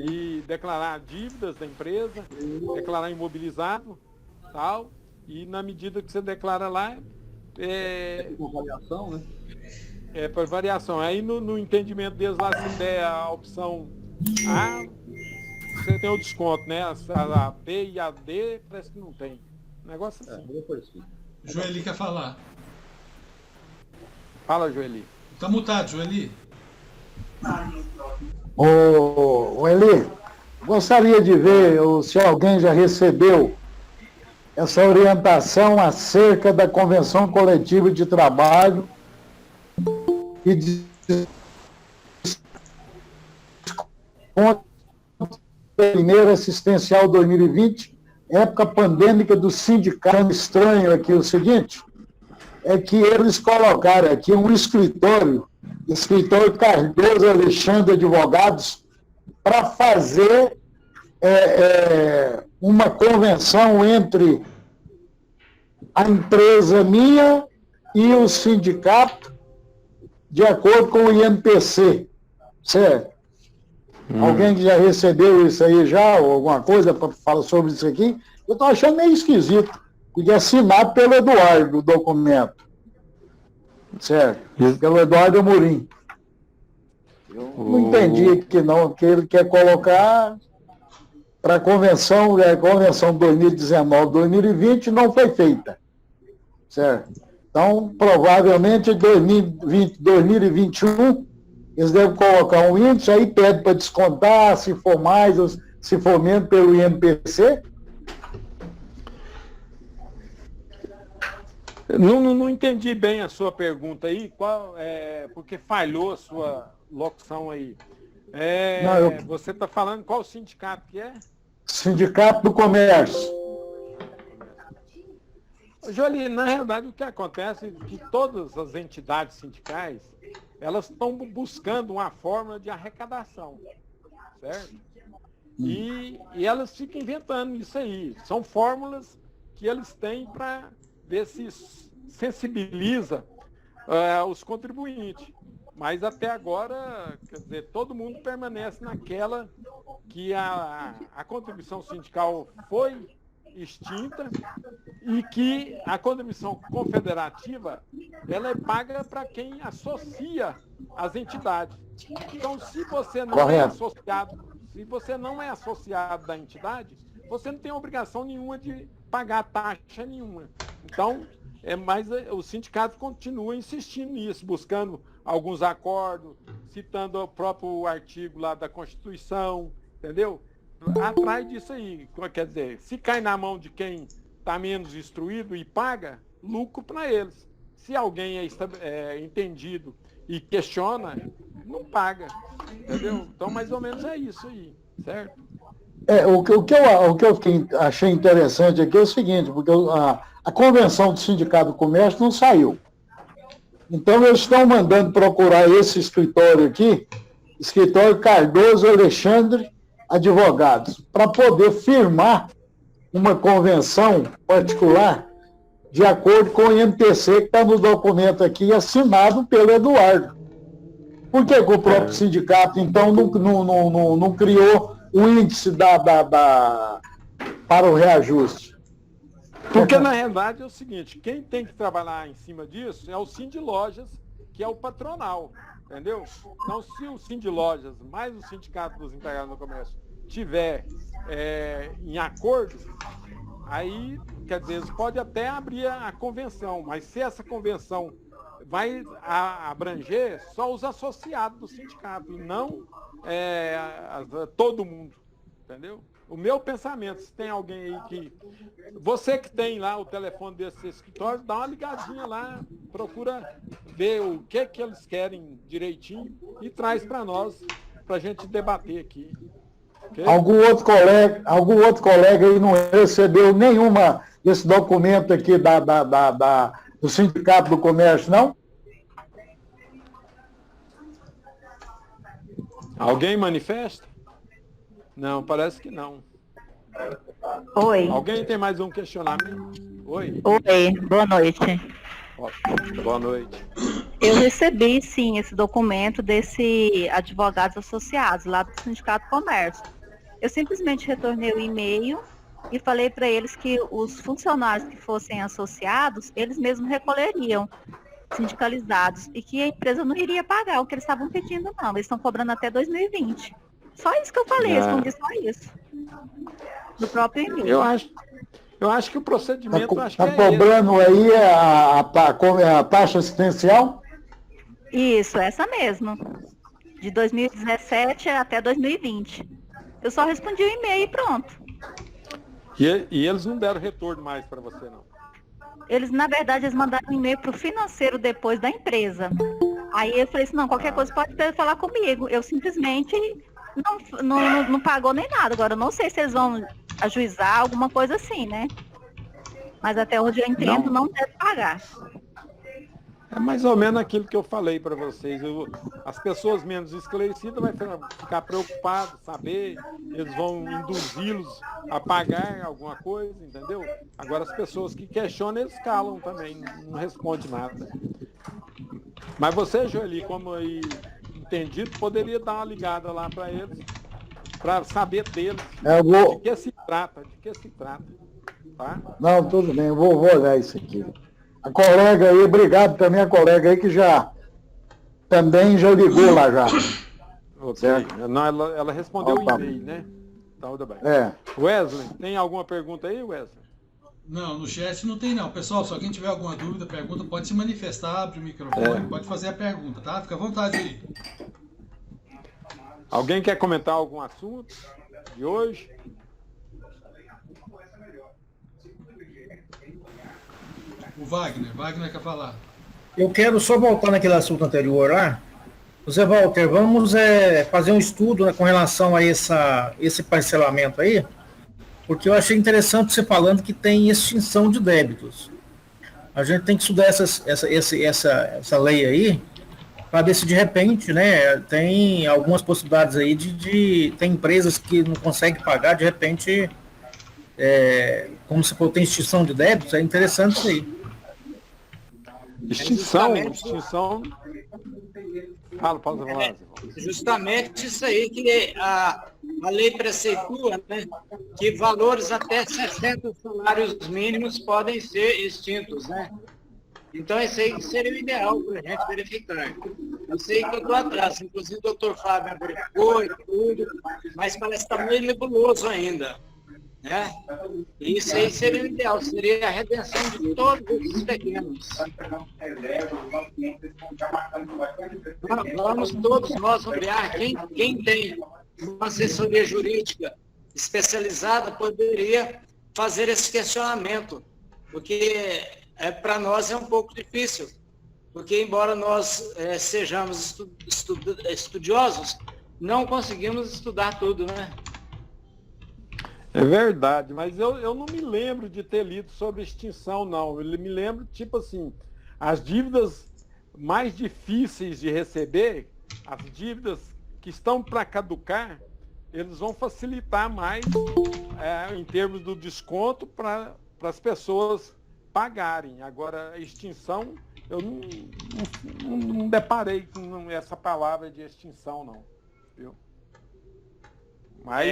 e declarar dívidas da empresa, declarar imobilizado, tal, e na medida que você declara lá, Com variação, né? Por variação. Aí no entendimento deles lá, se der a opção A, você tem o desconto, né? A B e a D parece que não tem. Negócio assim. Joeli quer falar. Fala, Joeli. Tá mutado, Joeli. Ô Eli, gostaria de ver se alguém já recebeu essa orientação acerca da Convenção Coletiva de Trabalho e de primeiro assistencial 2020, época pandêmica do sindicato. Estranho aqui o seguinte, é que eles colocaram aqui um escritório Cardoso Alexandre Advogados, para fazer uma convenção entre a empresa minha e o sindicato, de acordo com o INPC, certo? Alguém que já recebeu isso aí já, ou alguma coisa para falar sobre isso aqui? Eu estou achando meio esquisito. Podia assinar pelo Eduardo o documento. Certo? Pelo Eduardo Amorim. Eu não entendi que ele quer colocar para a convenção 2019-2020 não foi feita. Certo? Então, provavelmente, em 2021, eles devem colocar um índice, aí pede para descontar, se for mais, ou se for menos, pelo INPC. Não entendi bem a sua pergunta aí, porque falhou a sua locução aí. Você está falando qual sindicato que é? Sindicato do Comércio. Joeli, na realidade o que acontece é que todas as entidades sindicais, elas estão buscando uma fórmula de arrecadação, certo? E elas ficam inventando isso aí. São fórmulas que eles têm para ver se sensibiliza os contribuintes. Mas até agora, quer dizer, todo mundo permanece naquela que a contribuição sindical foi extinta e que a contribuição confederativa ela é paga para quem associa as entidades. Então, se você não é associado da entidade, você não tem obrigação nenhuma de pagar taxa nenhuma. Então, mas o sindicato continua insistindo nisso, buscando alguns acordos, citando o próprio artigo lá da Constituição, entendeu? Atrás disso aí. Quer dizer, se cai na mão de quem está menos instruído e paga, lucro para eles. Se alguém é entendido e questiona, não paga. Entendeu? Então, mais ou menos é isso aí, certo? O que eu achei interessante aqui é o seguinte, porque a convenção do Sindicato do Comércio não saiu. Então, eles estão mandando procurar esse escritório aqui, escritório Cardoso Alexandre Advogados, para poder firmar uma convenção particular de acordo com o INPC, que está no documento aqui, assinado pelo Eduardo. Por que o próprio sindicato, então, não criou o índice para o reajuste? Porque, na realidade, é o seguinte, quem tem que trabalhar em cima disso é o Sindilojas, que é o patronal, entendeu? Então, se o Sindilojas mais o Sindicato dos Empregados no Comércio tiver em acordo, aí, quer dizer, eles podem até abrir a convenção, mas se essa convenção vai abranger só os associados do sindicato, e não todo mundo, entendeu? O meu pensamento, se tem alguém aí que... Você que tem lá o telefone desse escritório, dá uma ligadinha lá, procura ver o que eles querem direitinho e traz para nós, para a gente debater aqui. Okay? Algum outro colega aí não recebeu nenhuma desse documento aqui do Sindicato do Comércio, não? Alguém manifesta? Não, parece que não. Oi. Alguém tem mais um questionamento? Oi. Oi, boa noite. Boa noite. Eu recebi, sim, esse documento desse advogados associados lá do Sindicato do Comércio. Eu simplesmente retornei o e-mail e falei para eles que os funcionários que fossem associados, eles mesmos recolheriam, sindicalizados, e que a empresa não iria pagar o que eles estavam pedindo, não. Eles estão cobrando até 2020. Só isso que eu falei, respondi só isso. No próprio e-mail. Eu acho que o procedimento acho que Está é cobrando aí a taxa assistencial? Isso, essa mesmo. De 2017 até 2020. Eu só respondi o e-mail e pronto. E eles não deram retorno mais para você, não? Eles, na verdade, eles mandaram um e-mail para o financeiro depois da empresa. Aí eu falei assim, não, qualquer coisa pode falar comigo. Eu simplesmente não pagou nem nada. Agora, eu não sei se eles vão ajuizar alguma coisa assim, né? Mas até onde eu entendo, não deve pagar. É mais ou menos aquilo que eu falei para vocês. As pessoas menos esclarecidas vão ficar preocupadas, saber, eles vão induzi-los a pagar alguma coisa, entendeu? Agora as pessoas que questionam, eles calam também, não respondem nada. Mas você, Joeli, como aí entendido, poderia dar uma ligada lá para eles, para saber deles, de que se trata, tá? Não, tudo bem, eu vou olhar isso aqui. A colega aí, obrigado também a colega aí que também já ligou lá já. Ok. Não, ela respondeu o e-mail, né? Tá, tudo bem. Wesley, tem alguma pergunta aí, Wesley? Não, no chat não tem não. Pessoal, se alguém tiver alguma dúvida, pergunta, pode se manifestar, abre o microfone, pode fazer a pergunta, tá? Fica à vontade aí. Alguém quer comentar algum assunto de hoje? O Wagner quer falar. Eu quero só voltar naquele assunto anterior lá. Zé Walter, vamos fazer um estudo, né, com relação a esse parcelamento aí, porque eu achei interessante você falando que tem extinção de débitos. A gente tem que estudar essa lei aí, para ver se de repente, né, tem algumas possibilidades aí tem empresas que não conseguem pagar, de repente, como você falou, tem extinção de débitos, é interessante isso aí. Extinção. Fala, pode falar. Justamente isso aí que a lei preceitua, né, que valores até 60 salários mínimos podem ser extintos, né? Então isso aí seria o ideal para a gente verificar. Eu sei que eu estou atrás, inclusive o doutor Fábio verificou e tudo, mas parece que está meio nebuloso ainda. Né? E isso aí seria o ideal, seria a redenção de todos os pequenos. Vamos todos nós olhar quem tem uma assessoria jurídica especializada poderia fazer esse questionamento, porque para nós é um pouco difícil, porque embora nós sejamos estudiosos, não conseguimos estudar tudo, né? É verdade, mas eu não me lembro de ter lido sobre extinção, não. Eu me lembro, tipo assim, as dívidas mais difíceis de receber, as dívidas que estão para caducar, eles vão facilitar mais em termos do desconto para as pessoas pagarem. Agora, a extinção, eu não deparei com essa palavra de extinção, não. Viu? Mas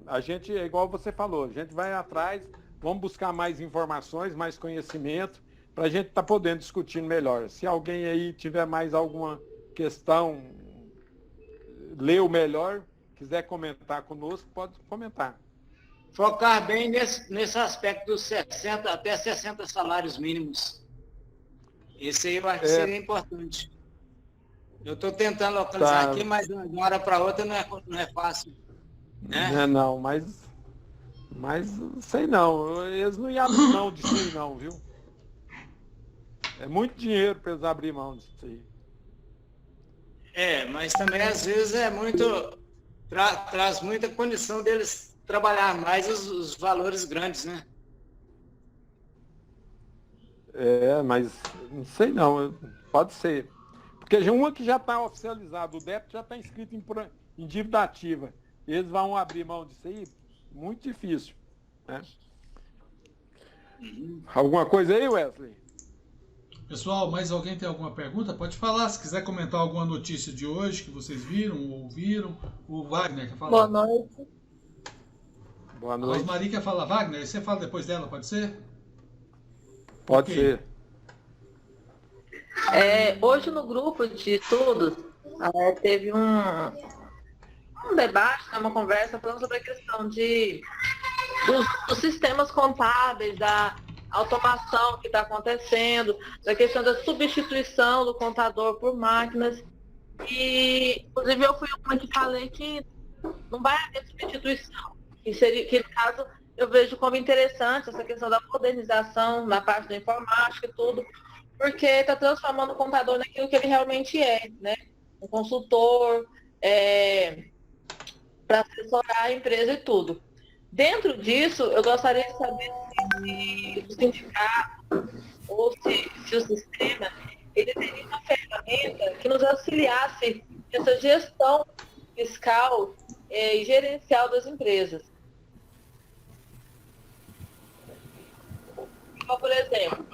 a gente, igual você falou, a gente vai atrás, vamos buscar mais informações, mais conhecimento, para a gente estar podendo discutir melhor. Se alguém aí tiver mais alguma questão, leu melhor, quiser comentar conosco, pode comentar. Focar bem nesse aspecto dos 60 até 60 salários mínimos. Esse aí eu acho que seria importante. Eu estou tentando localizar aqui, mas de uma hora para outra não é fácil. Né? Não, mas sei não. Eles não iam abrir mão disso aí não, viu? É muito dinheiro para eles abrir mão disso aí. Mas também às vezes traz muita condição deles trabalhar mais os valores grandes, né? Mas não sei não. Pode ser. Porque uma que já está oficializada, o débito já está inscrito em dívida ativa. Eles vão abrir mão disso aí? Muito difícil. Né? Alguma coisa aí, Wesley? Pessoal, mais alguém tem alguma pergunta? Pode falar, se quiser comentar alguma notícia de hoje que vocês viram ou ouviram. O Wagner quer falar. Boa noite. Boa A noite. Rosmarie quer falar. Wagner, você fala depois dela, pode ser? Pode Ok. ser. Hoje no grupo de estudos teve um debate, uma conversa falando sobre a questão dos sistemas contábeis, da automação que está acontecendo, da questão da substituição do contador por máquinas. E, inclusive, eu fui uma que falei que não vai haver substituição. Que, no caso, eu vejo como interessante essa questão da modernização na parte da informática e tudo, porque está transformando o contador naquilo que ele realmente é, né? Um consultor, para assessorar a empresa e tudo. Dentro disso, eu gostaria de saber se o sindicato ou se o sistema ele teria uma ferramenta que nos auxiliasse nessa gestão fiscal e gerencial das empresas. Então, por exemplo,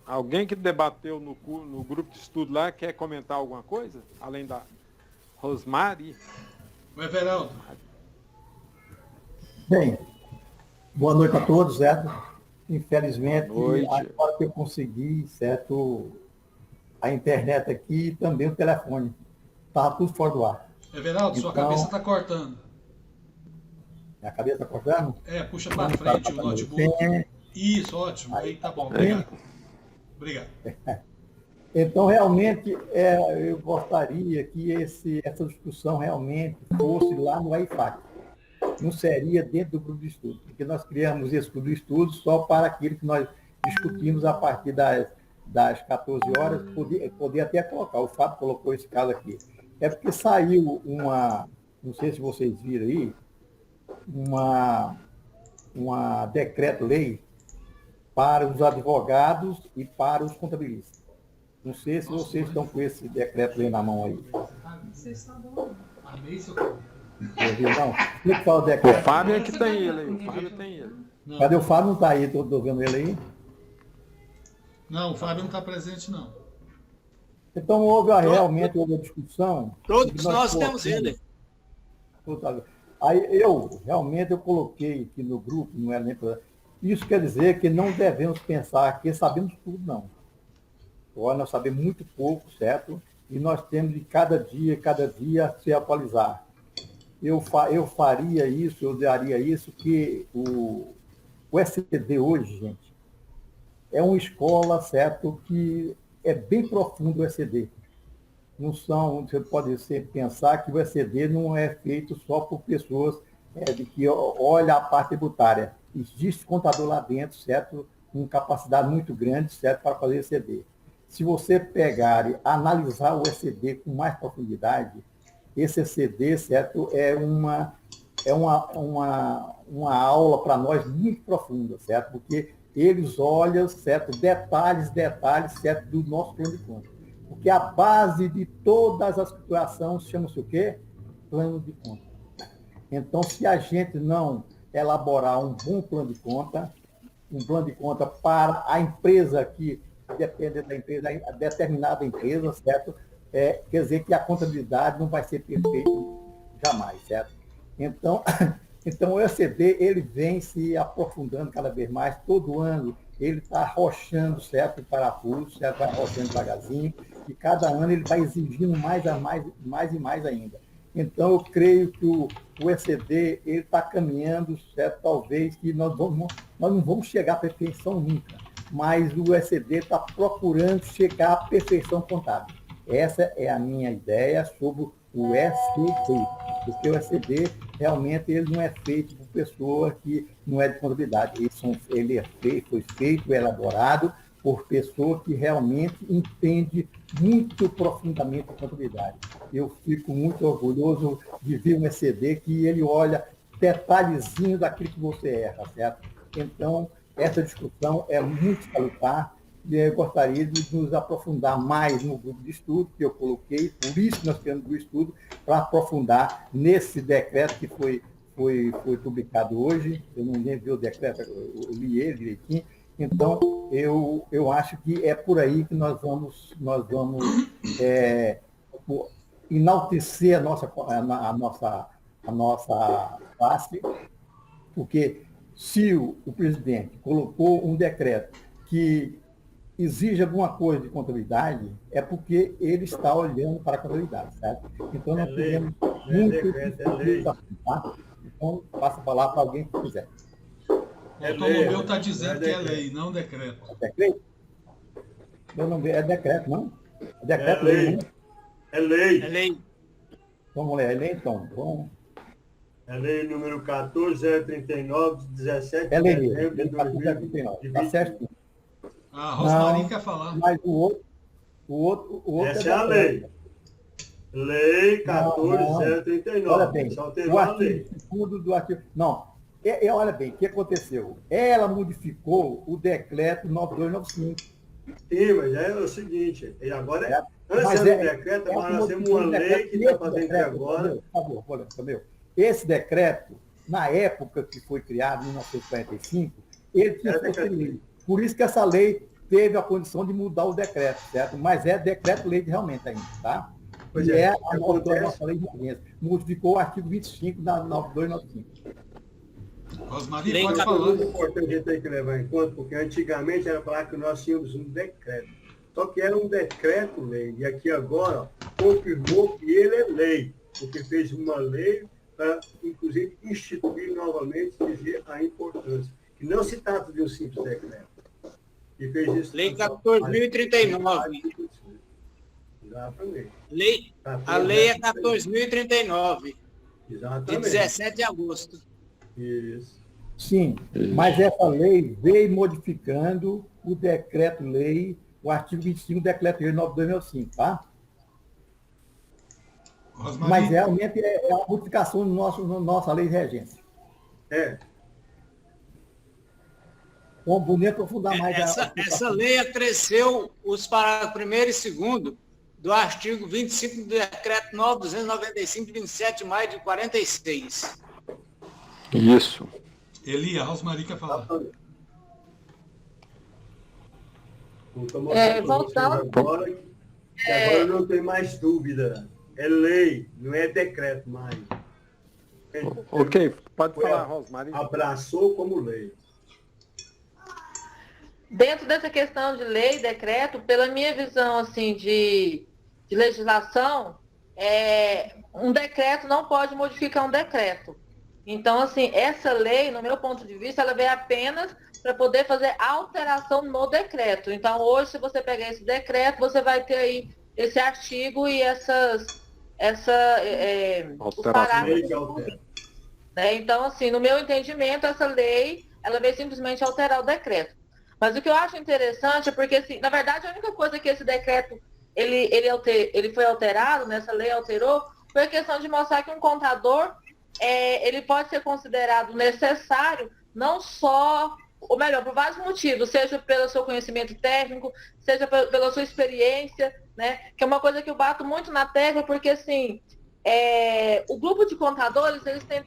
alguém que debateu no grupo de estudo lá quer comentar alguma coisa? Além da Rosmarie? O Everaldo. Bem, boa noite a todos, certo? Infelizmente, Noite. agora que eu consegui, certo, a internet aqui e também o telefone. Estava tudo fora do ar. Everaldo, sua Então- cabeça está cortando. Minha cabeça está cortando? Puxa para frente o notebook. Isso, ótimo. Aí tá bom. Obrigado. Obrigado. Então, realmente, eu gostaria que essa discussão realmente fosse lá no AIFAC. Não seria dentro do grupo de estudo, porque nós criamos esse grupo de estudo só para aquilo que nós discutimos a partir das 14 horas, poder até colocar, o Fábio colocou esse caso aqui. É porque saiu não sei se vocês viram aí, uma decreto-lei para os advogados e para os contabilistas. Não sei se vocês estão com esse decreto-lei na mão aí. Amei seu Não? Quem que fala o O decreto? Fábio é que tem ele aí. O Fábio tem ele. Cadê o Fábio? Não está aí, estou vendo ele aí. Não, o Fábio não está presente, não. Então, realmente houve a discussão. Todos nós temos ele. Aí eu coloquei aqui no grupo, não era nem para... Isso quer dizer que não devemos pensar que sabemos tudo, não. Agora, nós sabemos muito pouco, certo? E nós temos de cada dia se atualizar. Eu faria isso, eu daria isso, que o SCD hoje, gente, é uma escola, certo, que é bem profundo o SCD. Não são, você pode pensar que o SCD não é feito só por pessoas que olham a parte tributária. Existe contador lá dentro, certo, com capacidade muito grande, certo, para fazer SCD. Se você pegar e analisar o SCD com mais profundidade, esse SCD, certo, é uma aula para nós muito profunda, certo? Porque eles olham, certo, detalhes, certo, do nosso plano de conta. Porque a base de todas as situações chama-se o quê? Plano de conta. Então, se a gente não elaborar um bom plano de conta para a empresa que depende da empresa, a determinada empresa, certo? Quer dizer que a contabilidade não vai ser perfeita jamais, certo? Então, o ECD, ele vem se aprofundando cada vez mais, todo ano ele está arrochando, certo, o parafuso, certo, vai arrochando devagarzinho, e cada ano ele vai exigindo mais e mais ainda. Então, eu creio que o ECD, ele está caminhando, certo, talvez que nós não vamos chegar à perfeição nunca, mas o ECD está procurando chegar à perfeição contábil. Essa é a minha ideia sobre o ECD, porque o ECD realmente ele não é feito por pessoa que não é de contabilidade. Ele foi feito, elaborado por pessoa que realmente entende muito profundamente a contabilidade. Eu fico muito orgulhoso de ver um ECD que ele olha detalhezinho daquilo que você erra, certo? Então, essa discussão é muito salutar. Eu gostaria de nos aprofundar mais no grupo de estudo que eu coloquei, por isso nós temos o estudo, para aprofundar nesse decreto que foi foi publicado hoje, eu não vi o decreto, eu li ele direitinho, então eu acho que é por aí que nós vamos enaltecer a nossa classe, porque se o presidente colocou um decreto que exige alguma coisa de contabilidade, é porque ele está olhando para a contabilidade, certo? Então, nós temos muito tá? Então, passa a palavra para alguém que quiser. O Tom meu está dizendo que é lei, não decreto. É decreto? Eu não vejo, é decreto, não? É decreto, lei. É lei. É lei. Vamos ler, é lei, então. Vamos. É lei número 14.039, de 17 É lei, de dezembro de 14.039. Está certo? A Rosmarie quer falar. Mas o outro essa é a lei. Lei 14.039. Olha bem, Só teve o a lei. artigo 2º do artigo... Não, olha bem, o que aconteceu? Ela modificou o decreto 9295. Sim, mas é o seguinte, e agora, antes Mas do decreto, agora nós temos uma lei que está fazendo agora. Por favor, esse decreto, na época que foi criado, em 1945, ele tinha fosse lei. Por isso que essa lei teve a condição de mudar o decreto, certo? Mas é decreto-lei realmente ainda, tá? Pois e é, a nossa lei de urgência. Modificou o artigo 25 da 9295. Rosmarie, pode falar. É importante a gente tem que levar em conta, porque antigamente era falar que nós tínhamos um decreto. Só que era um decreto-lei. E aqui agora confirmou que ele é lei, porque fez uma lei para, inclusive, instituir novamente, dizer a importância. Que não se trata de um simples decreto. E fez isso. Lei 14.039. Exatamente. A lei é 14.039. Exatamente. De 17 de agosto. Isso. Sim, mas essa lei veio modificando o decreto-lei, o artigo 25 do decreto-lei 9295, tá? Rosmarie. Mas realmente é a modificação do nossa lei de regência. É. Vou nem aprofundar mais. Essa lei acresceu os parágrafos 1º e 2º do artigo 25 do decreto 9.295, de 27 de maio de 46. Isso. Eli, a Rosmarie quer falar. Voltando. Agora não tem mais dúvida. É lei, não é decreto mais. Ok, pode falar, Rosmarie. Abraçou como lei. Dentro dessa questão de lei, decreto, pela minha visão assim de legislação, um decreto não pode modificar um decreto. Então, assim, essa lei, no meu ponto de vista, ela veio apenas para poder fazer alteração no decreto. Então, hoje, se você pegar esse decreto, você vai ter aí esse artigo e os parágrafos. Né? Então, assim, no meu entendimento, essa lei, ela veio simplesmente alterar o decreto. Mas o que eu acho interessante é porque, assim, na verdade, a única coisa que esse decreto ele foi alterado, nessa lei alterou, foi a questão de mostrar que um contador ele pode ser considerado necessário, não só, ou melhor, por vários motivos, seja pelo seu conhecimento técnico, seja pela sua experiência, né? Que é uma coisa que eu bato muito na tecla, porque assim, o grupo de contadores, eles têm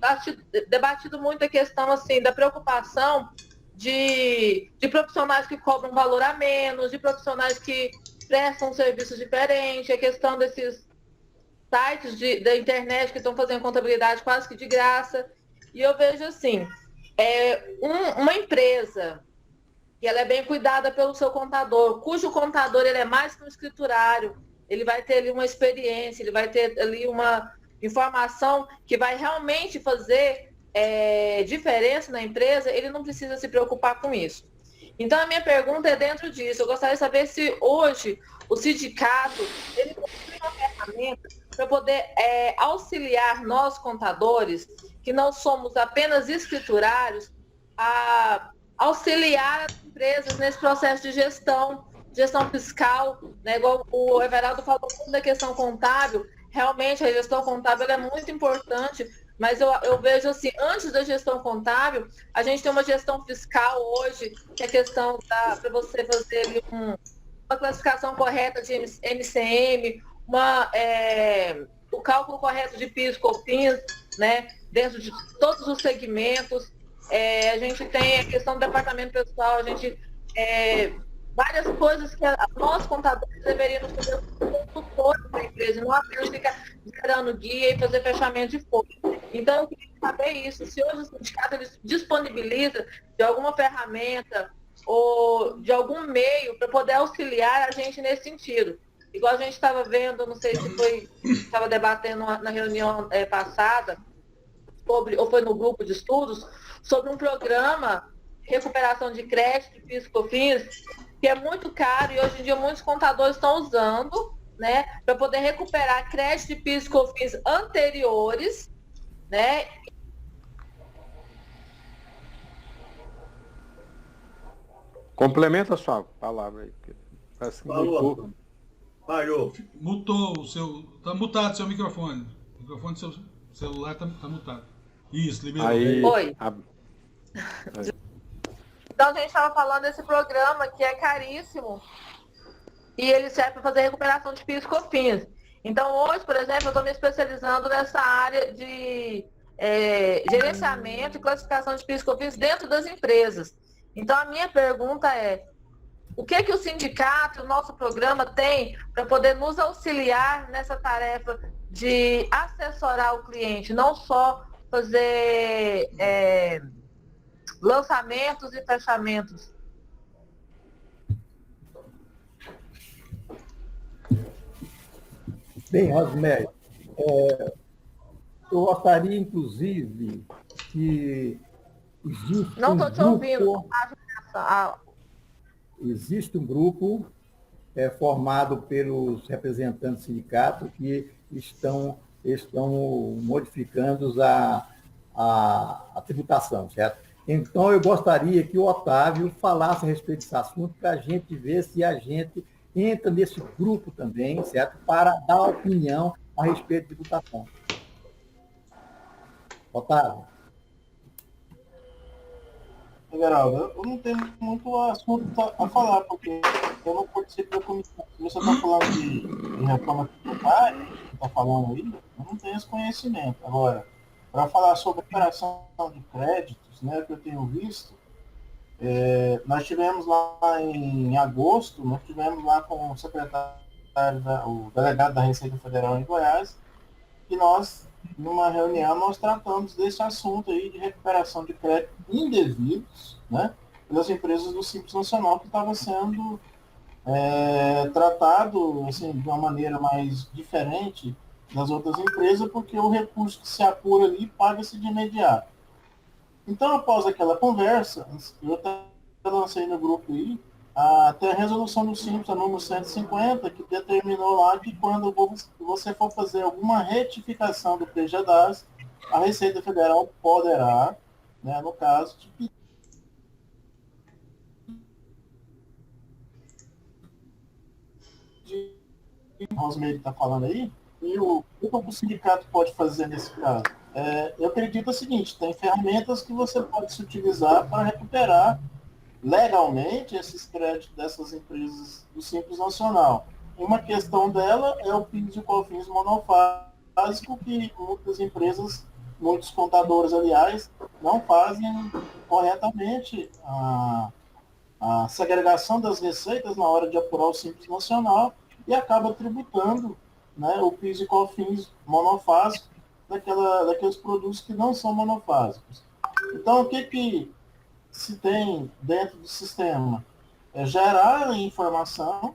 debatido muito a questão assim, da preocupação de profissionais que cobram valor a menos, de profissionais que prestam um serviço diferente, a questão desses sites da internet que estão fazendo contabilidade quase que de graça. E eu vejo assim, uma empresa que ela é bem cuidada pelo seu contador, cujo contador ele é mais que um escriturário, ele vai ter ali uma experiência, ele vai ter ali uma informação que vai realmente fazer diferença na empresa, ele não precisa se preocupar com isso. Então a minha pergunta é dentro disso, eu gostaria de saber se hoje o sindicato ele possui uma ferramenta para poder auxiliar nós contadores, que não somos apenas escriturários, a auxiliar as empresas nesse processo de gestão fiscal, né? Igual o Everaldo falou da questão contábil, realmente a gestão contábil é muito importante, mas eu vejo assim, antes da gestão contábil, a gente tem uma gestão fiscal hoje, que é a questão para você fazer ali uma classificação correta de MCM, o cálculo correto de PIS, COFINS, né? dentro de todos os segmentos. A gente tem a questão do departamento pessoal, a gente várias coisas que nós, contadores, deveríamos fazer consultores da empresa, não apenas ficar gerando guia e fazer fechamento de folha. Então, eu queria saber isso, se hoje o sindicato ele disponibiliza de alguma ferramenta ou de algum meio para poder auxiliar a gente nesse sentido. Igual a gente estava vendo, não sei se estava debatendo na reunião passada, ou foi no grupo de estudos, sobre um programa de recuperação de crédito, PIS e COFINS, que é muito caro e hoje em dia muitos contadores estão usando, né, para poder recuperar crédito de PIS e COFINS anteriores, né? Complementa a sua palavra aí. Parece que mutou. Parou. Mutou o seu. Tá mutado seu microfone. O microfone do seu celular tá mutado. Isso, liberou. Aí, Oi. Então a gente estava falando desse programa que é caríssimo e ele serve para fazer recuperação de PIS e COFINS. Então hoje, por exemplo, eu estou me especializando nessa área de gerenciamento e classificação de PIS e COFINS dentro das empresas. Então a minha pergunta é, o que o sindicato, o nosso programa tem para poder nos auxiliar nessa tarefa de assessorar o cliente, não só fazer lançamentos e fechamentos? Bem, Rosemary, eu gostaria, inclusive, que existe Não estou te ouvindo. Existe um grupo formado pelos representantes do sindicato que estão modificando a tributação, certo? Então, eu gostaria que o Otávio falasse a respeito desse assunto para a gente ver se a gente entra nesse grupo também, certo? Para dar opinião a respeito de tributação. Otávio. Geraldo, eu não tenho muito assunto a falar, porque eu não participo da comissão. Se você está falando de reforma tributária, está falando aí, eu não tenho esse conhecimento. Agora, para falar sobre operação de créditos, né, que eu tenho visto, nós tivemos lá em agosto, nós tivemos lá com o secretário, o delegado da Receita Federal em Goiás, e nós, numa reunião, nós tratamos desse assunto aí de recuperação de crédito indevidos, né, pelas empresas do Simples Nacional, que estava sendo tratado assim, de uma maneira mais diferente das outras empresas, porque o recurso que se apura ali paga-se de imediato. Então, após aquela conversa, eu até lancei no grupo aí, até a resolução do Simples, a número 150, que determinou lá que quando você for fazer alguma retificação do PGDAS, a Receita Federal poderá, né, no caso, te pedir. O Rosemary está falando aí, e o que o sindicato pode fazer nesse caso? Eu acredito o seguinte, tem ferramentas que você pode se utilizar para recuperar legalmente esses créditos dessas empresas do Simples Nacional. Uma questão dela é o PIS e COFINS monofásico, que muitas empresas, muitos contadores, aliás, não fazem corretamente a segregação das receitas na hora de apurar o Simples Nacional e acaba tributando, né, o PIS e COFINS monofásico daqueles produtos que não são monofásicos. Então, o que se tem dentro do sistema? Gerar informação.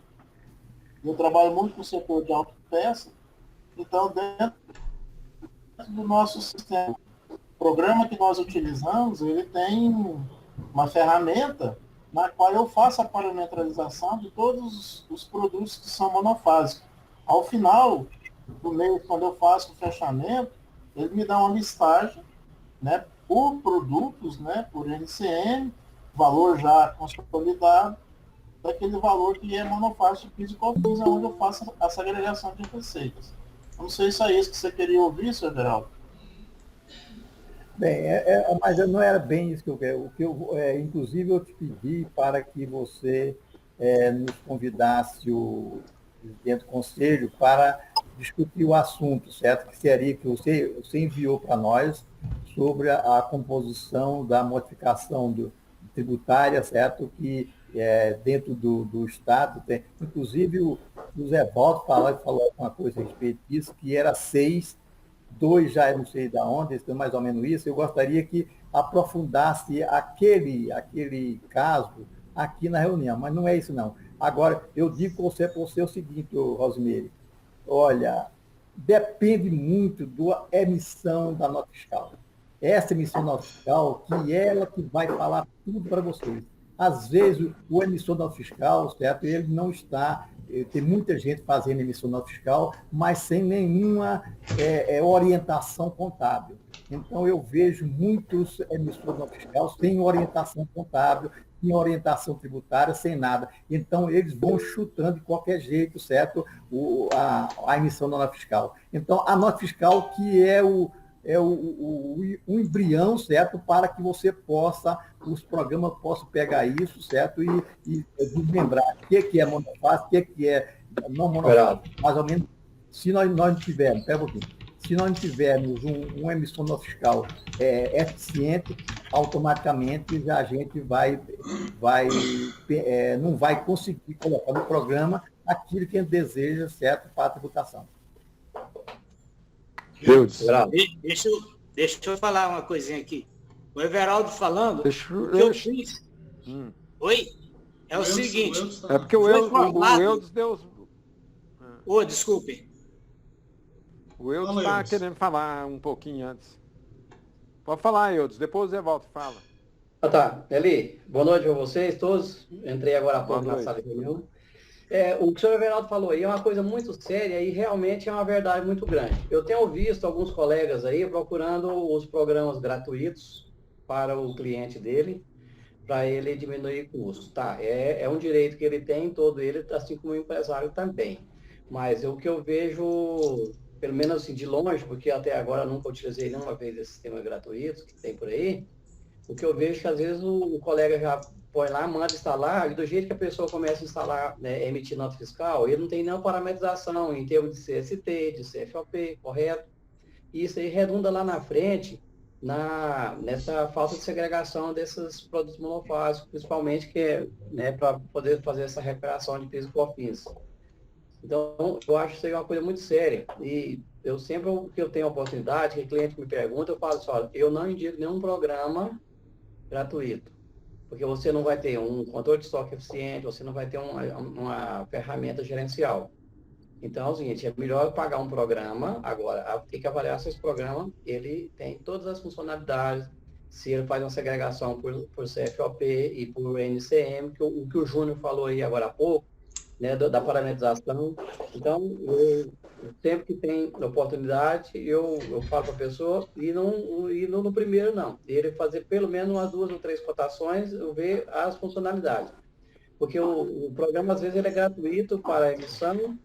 Eu trabalho muito no setor de autopeça, então, dentro do nosso sistema, o programa que nós utilizamos, ele tem uma ferramenta na qual eu faço a parametralização de todos os produtos que são monofásicos. Ao final do mês, quando eu faço o fechamento, ele me dá uma listagem, né, por produtos, né, por NCM, valor já consolidado, daquele valor que é monofásico de PIS e COFINS, onde eu faço a segregação de receitas. Não sei se é isso que você queria ouvir, senhor Geraldo. Bem, mas não era bem isso que eu quero. Inclusive, eu te pedi para que você nos convidasse o presidente do conselho para discutir o assunto, certo? Que seria que você enviou para nós sobre a composição da modificação tributária, certo? Que dentro do Estado tem. Inclusive, o Zé Valdo falou alguma coisa a respeito disso, que era 6, 2 já não sei de onde, mais ou menos isso. Eu gostaria que aprofundasse aquele caso aqui na reunião, mas não é isso, não. Agora, eu digo para você o seguinte, Rosemary, olha, depende muito da emissão da nota fiscal. Essa emissão da nota fiscal, que é ela que vai falar tudo para vocês. Às vezes, o emissor da nota fiscal, certo? Ele não está... Tem muita gente fazendo emissão da nota fiscal, mas sem nenhuma orientação contábil. Então, eu vejo muitos emissores da nota fiscal sem orientação contábil, sem orientação tributária, sem nada. Então, eles vão chutando de qualquer jeito, certo? A emissão da nota fiscal. Então, a nota fiscal que é o embrião, certo? Para que você os programas possam pegar isso, certo? E desmembrar o que é monofásico, o que é não monofásico. Mais ou menos, se nós não tivermos, pega um pouquinho, se nós não tivermos uma emissão nota fiscal eficiente, automaticamente a gente não vai conseguir colocar no programa aquilo que a gente deseja, certo? Para a tributação. Deixa eu falar uma coisinha aqui. O Everaldo falando, eu fiz... Oi? É o seguinte... É porque o Eudes deu... Desculpe. O Eudes está querendo falar um pouquinho antes. Pode falar, Eudes, depois o Evaldo fala. Tá. Eli, boa noite a vocês todos. Entrei agora há pouco na sala de reunião. O que o senhor Everaldo falou aí é uma coisa muito séria e realmente é uma verdade muito grande. Eu tenho visto alguns colegas aí procurando os programas gratuitos para o cliente dele, para ele diminuir custos. Tá, é um direito que ele tem, todo ele, assim como o empresário também. Mas o que eu vejo, pelo menos assim, de longe, porque até agora eu nunca utilizei nenhuma vez esse sistema gratuito que tem por aí, o que eu vejo é que às vezes o colega já põe lá, manda instalar, e do jeito que a pessoa começa a instalar, emitir nota fiscal, ele não tem nenhuma parametrização em termos de CST, de CFOP, correto? E isso aí redunda lá na frente nessa falta de segregação desses produtos monofásicos, principalmente que para poder fazer essa recuperação de PIS e COFINS. Então, eu acho isso aí uma coisa muito séria. E eu sempre que eu tenho a oportunidade, que o cliente me pergunta, eu falo assim, olha, eu não indico nenhum programa gratuito, porque você não vai ter um controle de estoque eficiente, você não vai ter uma ferramenta gerencial. Então, é o seguinte, é melhor pagar um programa, agora, tem que avaliar se esse programa, ele tem todas as funcionalidades, se ele faz uma segregação por CFOP e por NCM, o que o Júnior falou aí agora há pouco, da parametrização. Então, sempre que tem oportunidade, eu falo para a pessoa, e não no primeiro não, ele fazer pelo menos umas 2 ou 3 cotações, eu ver as funcionalidades. Porque o programa, às vezes, ele é gratuito para a emissão,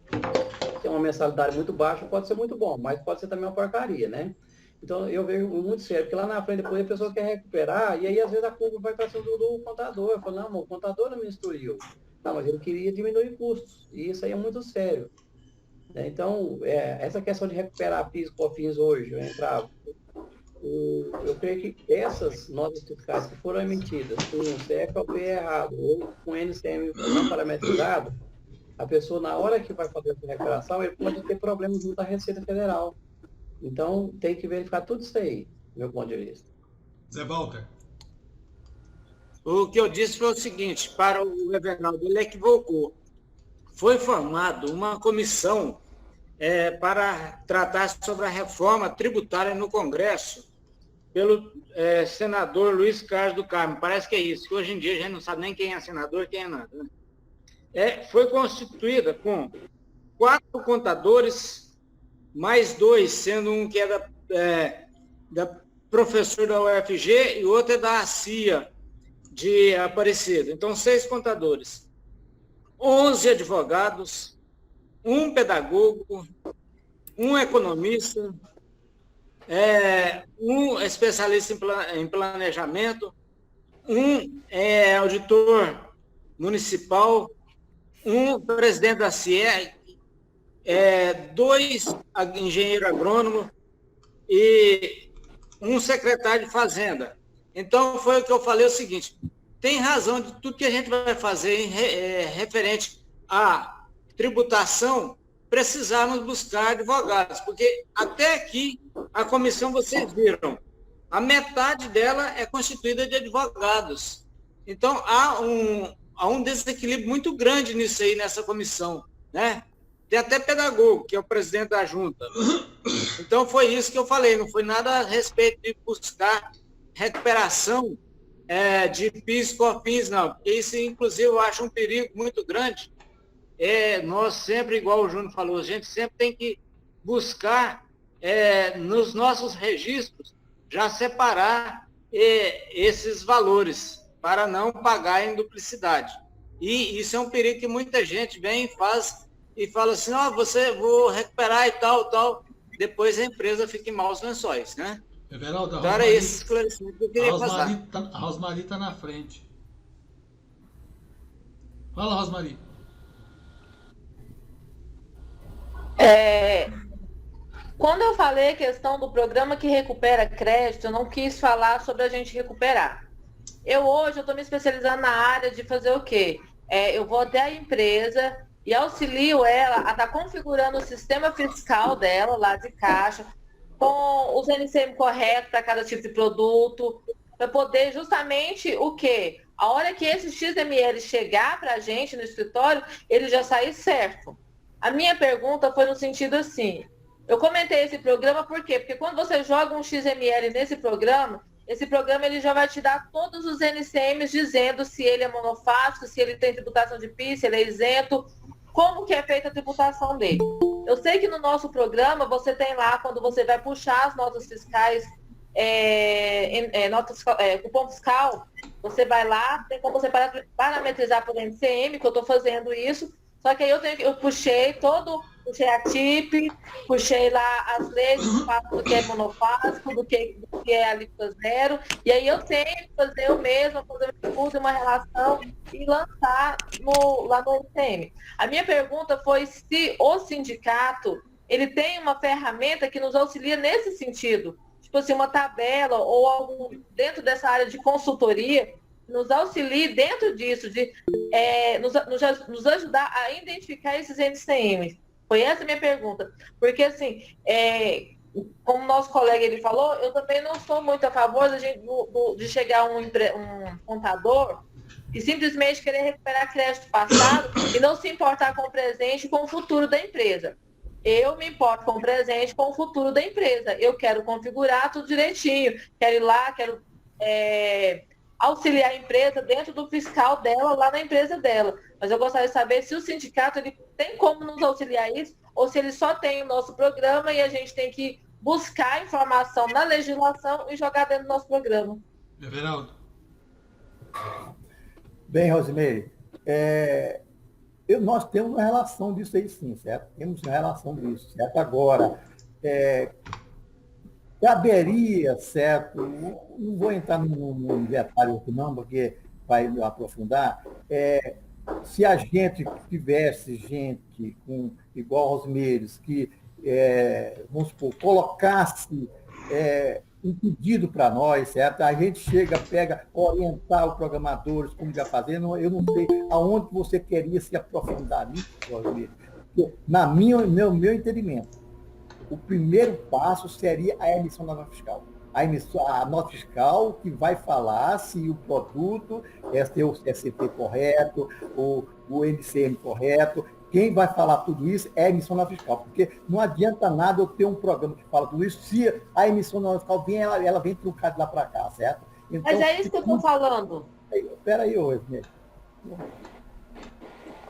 tem uma mensalidade muito baixa, pode ser muito bom, mas pode ser também uma porcaria, né? Então, eu vejo muito sério, porque lá na frente, depois a pessoa quer recuperar, e aí, às vezes, a culpa vai para cima do contador. Eu falo, não, o contador não me instruiu. Não, mas ele queria diminuir custos, e isso aí é muito sério. Então, essa questão de recuperar PIS e COFINS hoje, eu creio que essas notas fiscais que foram emitidas com o CFOP errado ou com o NCM não parametrizado, a pessoa, na hora que vai fazer essa recuperação, ele pode ter problemas junto à Receita Federal. Então, tem que verificar tudo isso aí, do meu ponto de vista. Zé Walter. O que eu disse foi o seguinte, para o Everaldo, ele equivocou. Foi formada uma comissão para tratar sobre a reforma tributária no Congresso, pelo senador Luiz Carlos do Carmo. Parece que é isso, que hoje em dia a gente não sabe nem quem é senador e quem é nada. Né? Foi constituída com 4 contadores, mais 2, sendo um que é da professor da UFG e outro é da CIA, de Aparecida. Então, 6 contadores, 11 advogados, 1 pedagogo, 1 economista, 1 especialista em planejamento, 1 auditor municipal, 1 presidente da CIE, 2 engenheiros agrônomos e um secretário de fazenda. Então, foi o que eu falei, o seguinte, tem razão de tudo que a gente vai fazer referente à tributação, precisarmos buscar advogados, porque até aqui, a comissão, vocês viram, a metade dela é constituída de advogados. Então, há um desequilíbrio muito grande nisso aí, nessa comissão, né? Tem até pedagogo, que é o presidente da junta. Então, foi isso que eu falei, não foi nada a respeito de buscar recuperação de PIS e COFINS, não. Porque isso, inclusive, eu acho um perigo muito grande. Nós sempre, igual o Júnior falou, a gente sempre tem que buscar, nos nossos registros, já separar esses valores, para não pagar em duplicidade. E isso é um perigo que muita gente vem e faz, e fala assim, vou recuperar e tal, depois a empresa fica em maus lençóis, né? Everaldo, então era esse esclarecimento que eu queria passar. A Rosmari está na frente. Fala, Rosmari. Quando eu falei a questão do programa que recupera crédito, eu não quis falar sobre a gente recuperar. Hoje eu estou me especializando na área de fazer o quê? Eu vou até a empresa e auxilio ela a estar configurando o sistema fiscal dela, lá de caixa, com os NCM corretos para cada tipo de produto, para poder justamente o quê? A hora que esse XML chegar para a gente no escritório, ele já sair certo. A minha pergunta foi no sentido assim, eu comentei esse programa por quê? Porque quando você joga um XML nesse programa, esse programa ele já vai te dar todos os NCMs dizendo se ele é monofásico, se ele tem tributação de PIS, se ele é isento, como que é feita a tributação dele. Eu sei que no nosso programa você tem lá, quando você vai puxar as notas fiscais, cupom fiscal, você vai lá, tem como você parametrizar por NCM, que eu estou fazendo isso, só que aí eu puxei a TIP, puxei lá as leis do que é monofásico, do que é alíquota zero, e aí eu tenho que fazer o mesmo, fazer uma relação e lançar lá no NCM. A minha pergunta foi se o sindicato, ele tem uma ferramenta que nos auxilia nesse sentido, tipo assim, uma tabela ou algo dentro dessa área de consultoria, nos auxilie dentro disso, de nos ajudar a identificar esses NCMs. Foi essa a minha pergunta. Porque, assim, como o nosso colega ele falou, eu também não sou muito a favor de chegar um contador e simplesmente querer recuperar crédito passado e não se importar com o presente e com o futuro da empresa. Eu me importo com o presente e com o futuro da empresa. Eu quero configurar tudo direitinho. Quero ir lá, quero auxiliar a empresa dentro do fiscal dela, lá na empresa dela. Mas eu gostaria de saber se o sindicato ele tem como nos auxiliar isso, ou se ele só tem o nosso programa e a gente tem que buscar informação na legislação e jogar dentro do nosso programa. Everaldo. Bem, Rosimeire, nós temos uma relação disso aí sim, certo? Temos uma relação disso, certo? Agora, caberia, certo? Não vou entrar num detalhe aqui não, porque vai aprofundar. Se a gente tivesse gente igual aos Rosmeiros, que, vamos supor, colocasse um pedido para nós, certo? A gente chega, orientar os programadores, como já fazendo, eu não sei aonde você queria se aprofundar nisso, Rosmeiro. No meu entendimento, o primeiro passo seria a emissão da nota fiscal. A nota fiscal que vai falar se o produto tem o CCT correto, o NCM correto. Quem vai falar tudo isso é a emissão da nota fiscal, porque não adianta nada eu ter um programa que fala tudo isso se a emissão da nota fiscal vem, ela vem truncada de lá para cá, certo? Então, mas é isso que eu estou falando. Espera aí, Rosmeiro.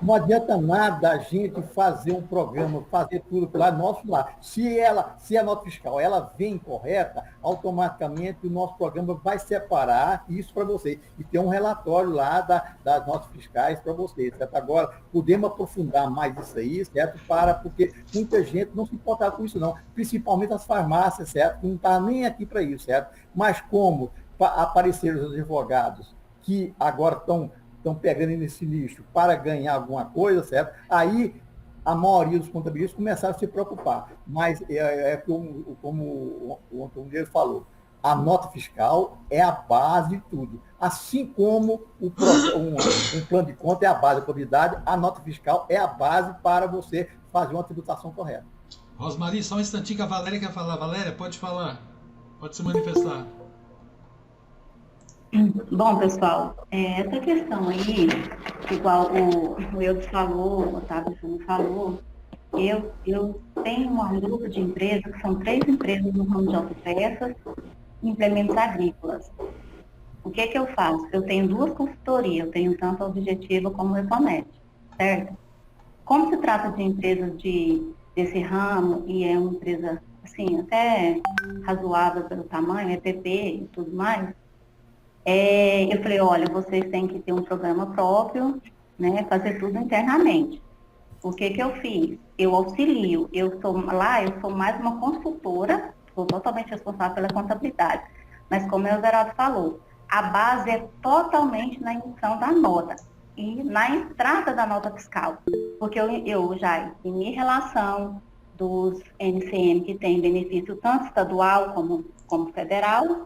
Não adianta nada a gente fazer um programa, fazer tudo lá, nosso lá. Se a nota fiscal ela vem correta, automaticamente o nosso programa vai separar isso para vocês. E tem um relatório lá das notas fiscais para vocês, certo? Agora, podemos aprofundar mais isso aí, certo? Porque muita gente não se importa com isso, não. Principalmente as farmácias, certo? Que não está nem aqui para isso, certo? Mas como apareceram os advogados que agora estão pegando nesse lixo para ganhar alguma coisa, certo? Aí a maioria dos contabilistas começaram a se preocupar. Mas como o Antônio falou, a nota fiscal é a base de tudo. Assim como um plano de conta é a base da contabilidade, a nota fiscal é a base para você fazer uma tributação correta. Rosmari, só um instantinho que a Valéria quer falar. Valéria, pode falar. Pode se manifestar. Bom, pessoal, essa questão aí, igual o Eudes falou, o Otávio falou, eu tenho um grupo de empresas, que são 3 empresas no ramo de autopeças e implementos agrícolas. O que eu faço? Eu tenho 2 consultorias, eu tenho tanto a Objetiva como o Econet, certo? Como se trata de empresas desse ramo, e é uma empresa, assim, até razoável pelo tamanho, EPP e tudo mais, eu falei, olha, vocês têm que ter um programa próprio, né, fazer tudo internamente. O que eu fiz? Eu auxilio, eu sou mais uma consultora, sou totalmente responsável pela contabilidade, mas como o Everaldo falou, a base é totalmente na emissão da nota e na entrada da nota fiscal, porque eu já em relação dos NCM que tem benefício tanto estadual como federal.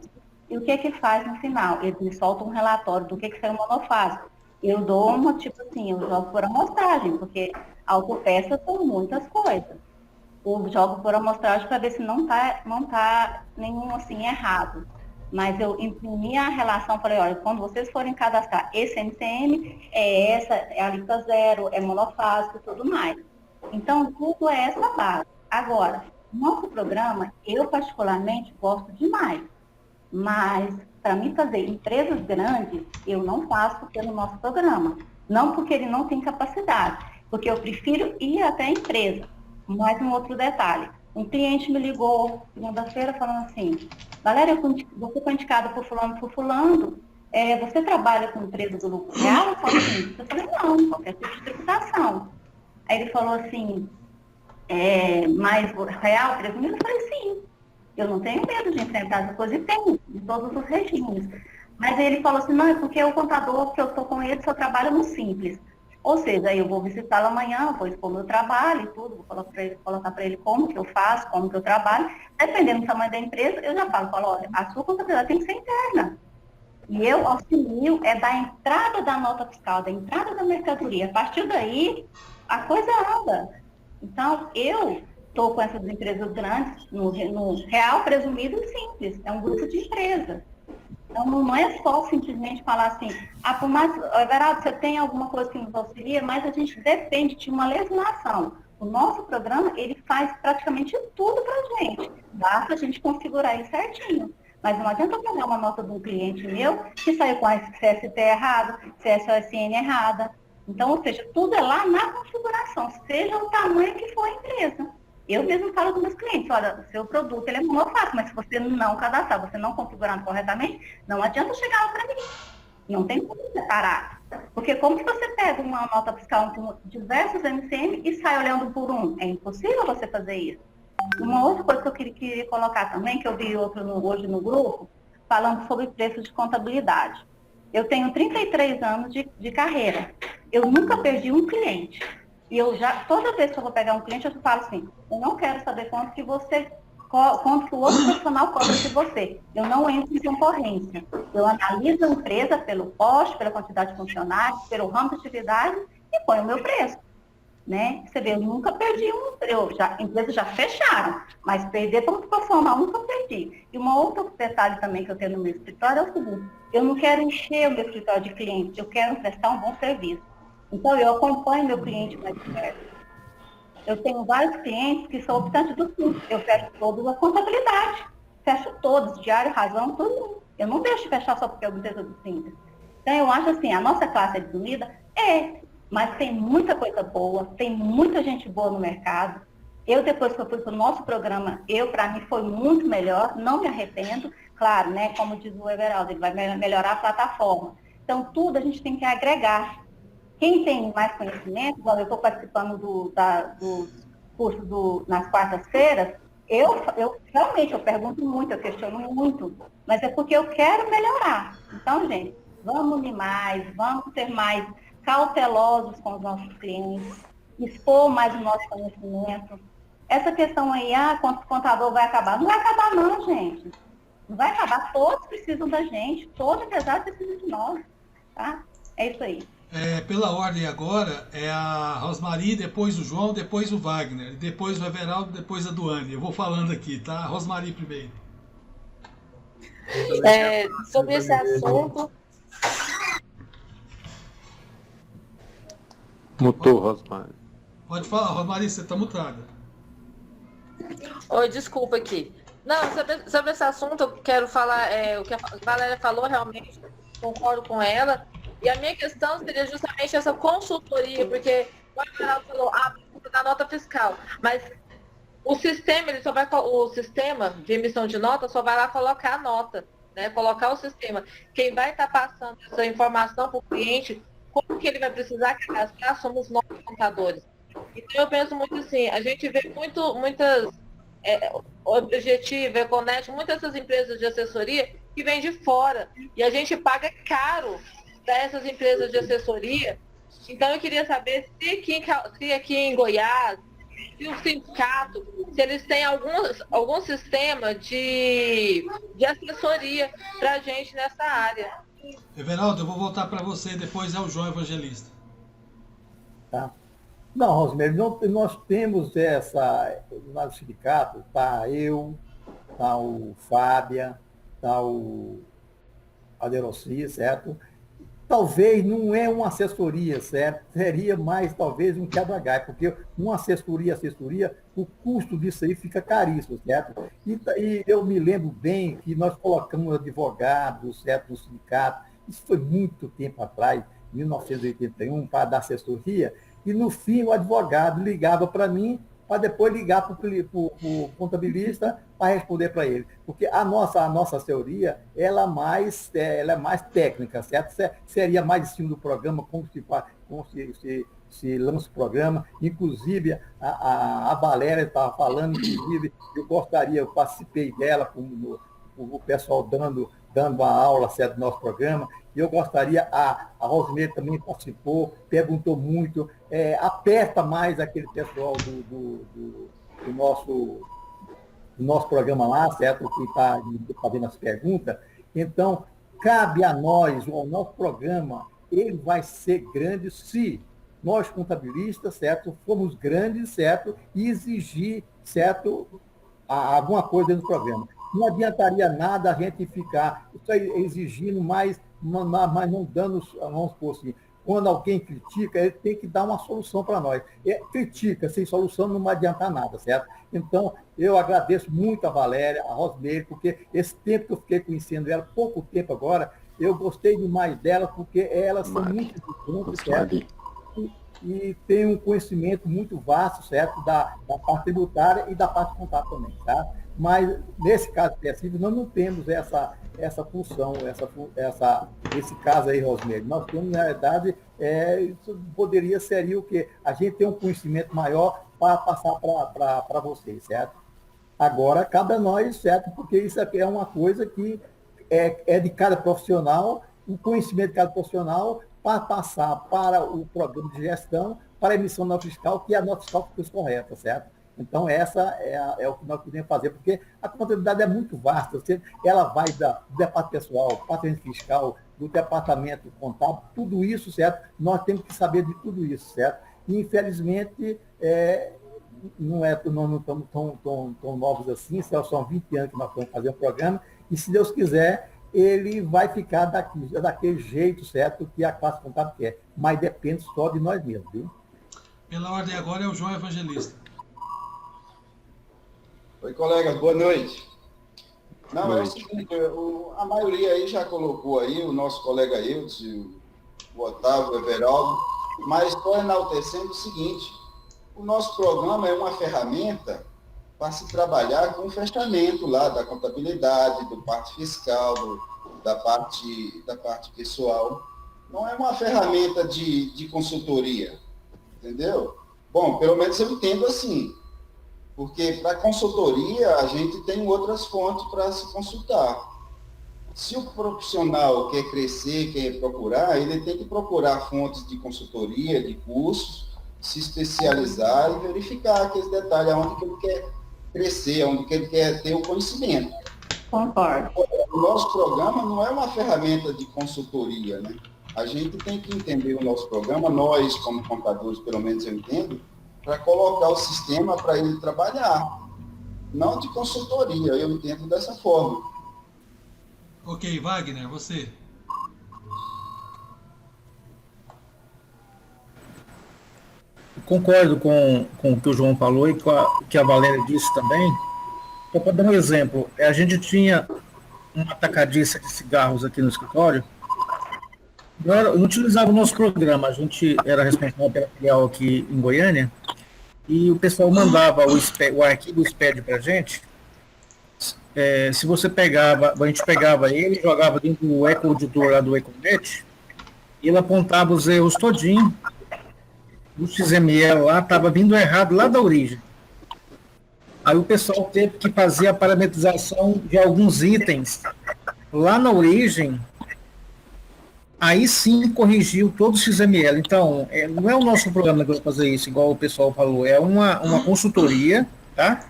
E o que faz no final? Eles me soltam um relatório do que saiu monofásico. Eu dou eu jogo por amostragem, porque autopeças são muitas coisas. Eu jogo por amostragem para ver se não tá nenhum assim errado. Mas eu imprimi a relação, falei, olha, quando vocês forem cadastrar esse NCM, é a alíquota 0, é monofásico e tudo mais. Então, tudo é essa base. Agora, nosso programa, eu particularmente gosto demais. Mas, para mim fazer empresas grandes, eu não faço pelo nosso programa. Não porque ele não tem capacidade, porque eu prefiro ir até a empresa. Mais um outro detalhe. Um cliente me ligou segunda-feira falando assim, Valéria, você foi indicada por fulano, você trabalha com empresa do lucro real? Eu falei, não, qualquer tipo de tributação. Aí ele falou assim, mais real, presumido? Eu falei, sim. Eu não tenho medo de enfrentar essa coisa, e tenho, em todos os regimes. Mas ele falou assim, não, é porque o contador que eu estou com ele só trabalha no simples. Ou seja, eu vou visitá-lo amanhã, vou expor meu trabalho e tudo, vou colocar para ele como que eu faço, como que eu trabalho. Dependendo do tamanho da empresa, eu já falo, olha, a sua contabilidade tem que ser interna. E eu auxilio, da entrada da nota fiscal, da entrada da mercadoria. A partir daí, a coisa anda. Então, eu estou com essas empresas grandes, no real, presumido e simples. É um grupo de empresas. Então, não é só simplesmente falar assim, por mais, Everaldo, você tem alguma coisa que nos auxilia, mas a gente depende de uma legislação. O nosso programa, ele faz praticamente tudo para a gente. Basta a gente configurar ele certinho. Mas não adianta eu pegar uma nota de um cliente meu que saiu com a CST errado, CSOSN errada. Então, ou seja, tudo é lá na configuração, seja o tamanho que for a empresa. Eu mesmo falo com meus clientes, olha, o seu produto ele é monofásico, mas se você não cadastrar, você não configurar corretamente, não adianta chegar lá para mim. Não tem como separar. Porque como que você pega uma nota fiscal com diversos MCM e sai olhando por um? É impossível você fazer isso. Uma outra coisa que eu queria colocar também, que eu vi hoje no grupo, falando sobre preços de contabilidade. Eu tenho 33 anos de carreira. Eu nunca perdi um cliente. E toda vez que eu vou pegar um cliente, eu falo assim, eu não quero saber quanto que o outro profissional cobra de você. Eu não entro em concorrência. Eu analiso a empresa pelo poste, pela quantidade de funcionários, pelo ramo de atividade e ponho o meu preço. Né? Você vê, eu nunca perdi empresas já fecharam, mas perder para um profissional nunca perdi. E um outro detalhe também que eu tenho no meu escritório é o seguinte, eu não quero encher o meu escritório de clientes, eu quero prestar um bom serviço. Então, eu acompanho meu cliente mais perto. Eu tenho vários clientes que são optantes do Simples. Eu fecho todos a contabilidade. Fecho todos, diário, razão, tudo. Eu não deixo de fechar só porque é uma empresa do Simples. Então, eu acho assim, a nossa classe é desunida? Mas tem muita coisa boa, tem muita gente boa no mercado. Eu, depois que eu fui para o nosso programa, para mim, foi muito melhor, não me arrependo. Claro, né, como diz o Everaldo, ele vai melhorar a plataforma. Então, tudo a gente tem que agregar. Quem tem mais conhecimento, eu estou participando dos cursos nas quartas-feiras, eu realmente pergunto muito, eu questiono muito, mas é porque eu quero melhorar. Então, gente, vamos unir mais, vamos ser mais cautelosos com os nossos clientes, expor mais o nosso conhecimento. Essa questão aí, quanto o contador vai acabar? Não vai acabar não, gente. Não vai acabar, todos precisam da gente, todo empresário precisa de nós, tá? É isso aí. Pela ordem agora, é a Rosmari, depois o João, depois o Wagner, depois o Everaldo, depois a Duane. Eu vou falando aqui, tá? Rosmari primeiro. Sobre esse assunto... Mutou, Rosmari. Pode falar, Rosmari, você está mutada. Oi, desculpa aqui. Não, sobre esse assunto, eu quero falar, o que a Valéria falou, realmente concordo com ela. E a minha questão seria justamente essa consultoria, porque o Everaldo falou, da nota fiscal, mas o sistema, o sistema de emissão de nota só vai lá colocar a nota, né? Colocar o sistema. Quem vai estar passando essa informação para o cliente, como que ele vai precisar cadastrar, somos nós contadores. Então eu penso muito assim, a gente vê muitas Objetivo, Econet, muitas dessas empresas de assessoria que vêm de fora. E a gente paga caro para essas empresas de assessoria. Então eu queria saber se aqui em Goiás, se o sindicato, se eles têm algum sistema de assessoria para a gente nessa área. Everaldo, eu vou voltar para você, depois é o João Evangelista. Tá. Não, Rosemary, nós temos lá no sindicato, tá eu, tá o Fábia, tá o Aderossi, certo? Talvez não é uma assessoria, certo? Seria mais, talvez, um quebra-galho, porque uma assessoria, o custo disso aí fica caríssimo, certo? E eu me lembro bem que nós colocamos advogados, certo, no sindicato, isso foi muito tempo atrás, 1981, para dar assessoria, e no fim o advogado ligava para mim, para depois ligar para o contabilista para responder para ele. Porque a nossa teoria, ela é mais técnica, certo? Seria mais em cima do programa, como se lança o programa. Inclusive, a Valéria estava falando, inclusive, eu participei dela com o pessoal dando a aula, certo, do nosso programa. E eu gostaria, a Rosemary também participou, perguntou muito, aperta mais aquele pessoal do nosso programa lá, certo, que está fazendo as perguntas. Então, cabe a nós, o nosso programa, ele vai ser grande se nós, contabilistas, certo, formos grandes, certo, e exigir, certo, alguma coisa dentro do programa. Não adiantaria nada a gente ficar exigindo mais, mas não dando, vamos supor assim, quando alguém critica, ele tem que dar uma solução para nós. Critica, sem solução não vai adiantar nada, certo? Então, eu agradeço muito a Valéria, a Rosemary, porque esse tempo que eu fiquei conhecendo ela, pouco tempo agora, eu gostei demais dela, porque elas são muito importantes, certo? E tem um conhecimento muito vasto, certo? Da parte tributária e da parte contábil também, tá? Mas, nesse caso específico, nós não temos essa função, esse caso aí, Rosemary. Nós temos, na verdade, isso seria o quê? A gente tem um conhecimento maior para passar para vocês, certo? Agora, cabe a nós, certo? Porque isso aqui é uma coisa que é de cada profissional, o conhecimento de cada profissional para passar para o programa de gestão, para a emissão da nota fiscal, que é a nota fiscal que foi correta, certo? Então, essa é o que nós podemos fazer, porque a contabilidade é muito vasta. Ela vai do departamento pessoal, do departamento fiscal, do departamento contábil, tudo isso, certo? Nós temos que saber de tudo isso, certo? E, infelizmente, não estamos tão novos assim, são 20 anos que nós estamos fazendo o programa, e, se Deus quiser, ele vai ficar daquele jeito, certo, que a classe contábil quer. Mas depende só de nós mesmos, viu? Pela ordem agora é o João Evangelista. Oi, colegas, boa noite. Não, é o seguinte, a maioria aí já colocou aí, o nosso colega Eudes, o Otávio, o Everaldo, mas estou enaltecendo o seguinte, o nosso programa é uma ferramenta para se trabalhar com o fechamento lá da contabilidade, do parte fiscal, da parte pessoal. Não é uma ferramenta de consultoria, entendeu? Bom, pelo menos eu entendo assim. Porque para consultoria a gente tem outras fontes para se consultar. Se o profissional quer crescer, quer procurar, ele tem que procurar fontes de consultoria, de cursos, se especializar e verificar aqueles detalhes, onde que ele quer crescer, onde que ele quer ter o conhecimento. Concordo. O nosso programa não é uma ferramenta de consultoria, né? A gente tem que entender o nosso programa, nós, como contadores, pelo menos eu entendo, para colocar o sistema para ele trabalhar. Não de consultoria, eu entendo dessa forma. Ok, Wagner, você. Concordo com o que o João falou e com o que a Valéria disse também. Só para dar um exemplo, a gente tinha uma atacadista de cigarros aqui no escritório. Não utilizava o nosso programa, a gente era responsável pela filial aqui em Goiânia, e o pessoal mandava o arquivo SPED para a gente. Se você pegava, a gente pegava ele, jogava dentro do eco-editor lá do Econet, e ele apontava os erros todinho. O XML lá estava vindo errado lá da origem. Aí o pessoal teve que fazer a parametrização de alguns itens lá na origem. Aí sim corrigiu todo o XML. Então, não é o nosso programa que vai fazer isso, igual o pessoal falou, é uma consultoria, tá?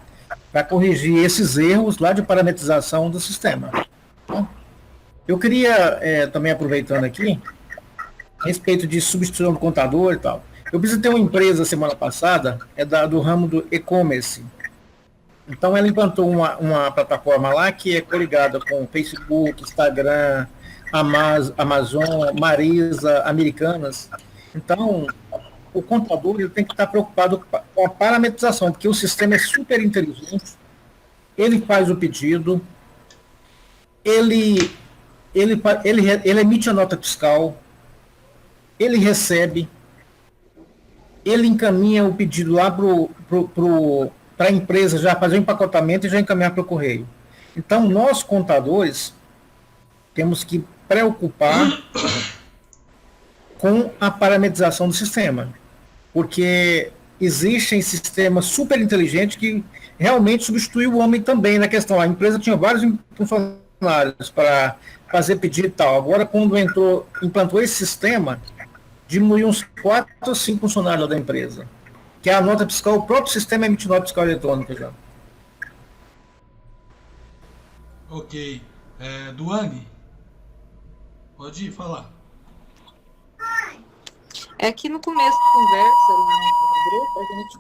Para corrigir esses erros lá de parametrização do sistema. Então, eu queria, também aproveitando aqui, a respeito de substituição do contador e tal. Eu visitei uma empresa semana passada, do ramo do e-commerce. Então, ela implantou uma plataforma lá que é coligada com Facebook, Instagram, Amazon, Marisa, Americanas. Então, o contador ele tem que estar preocupado com a parametrização, porque o sistema é super inteligente, ele faz o pedido, ele emite a nota fiscal, ele recebe, ele encaminha o pedido lá para a empresa já fazer o empacotamento e já encaminhar para o correio. Então, nós, contadores, temos que preocupar com a parametrização do sistema, porque existem sistemas super inteligentes que realmente substituem o homem também na questão. A empresa tinha vários funcionários para fazer pedido e tal. Agora, quando implantou esse sistema, diminuiu uns 4 ou 5 funcionários da empresa, que é a nota fiscal, o próprio sistema emite nota fiscal eletrônica já. Ok. Duane, pode falar. É que no começo da conversa, lá no grupo, a gente...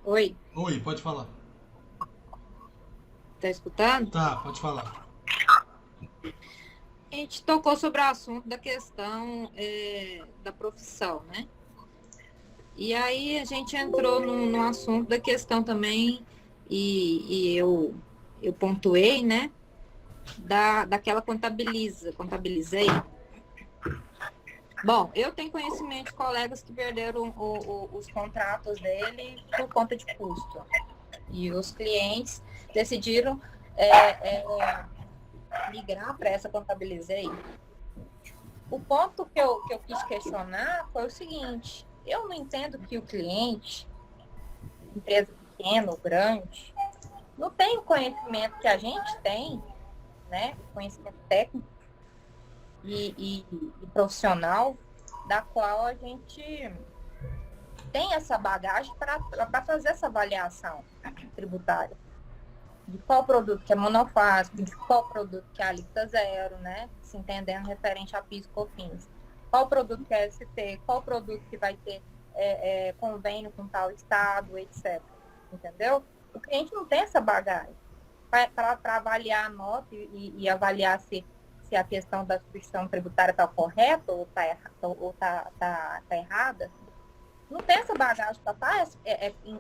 Oi? Oi, pode falar. Tá escutando? Tá, pode falar. A gente tocou sobre o assunto da questão da profissão, né? E aí a gente entrou no assunto da questão também, e eu pontuei, né? Daquela contabilizei. Bom, eu tenho conhecimento de colegas que perderam os contratos dele por conta de custo. E os clientes decidiram migrar para essa contabilizei. O ponto que eu quis questionar foi o seguinte: eu não entendo que o cliente, empresa pequena ou grande, não tem o conhecimento que a gente tem, né? Conhecimento técnico e profissional, da qual a gente tem essa bagagem para fazer essa avaliação tributária. De qual produto que é monofásico, de qual produto que é alíquota zero, né? Se entendendo referente a PIS e COFINS. Qual produto que é ST, qual produto que vai ter convênio com tal estado, etc. Entendeu? O cliente não tem essa bagagem para avaliar a nota e avaliar se a questão da substituição tributária está correta ou está errada. Não tem essa bagagem para estar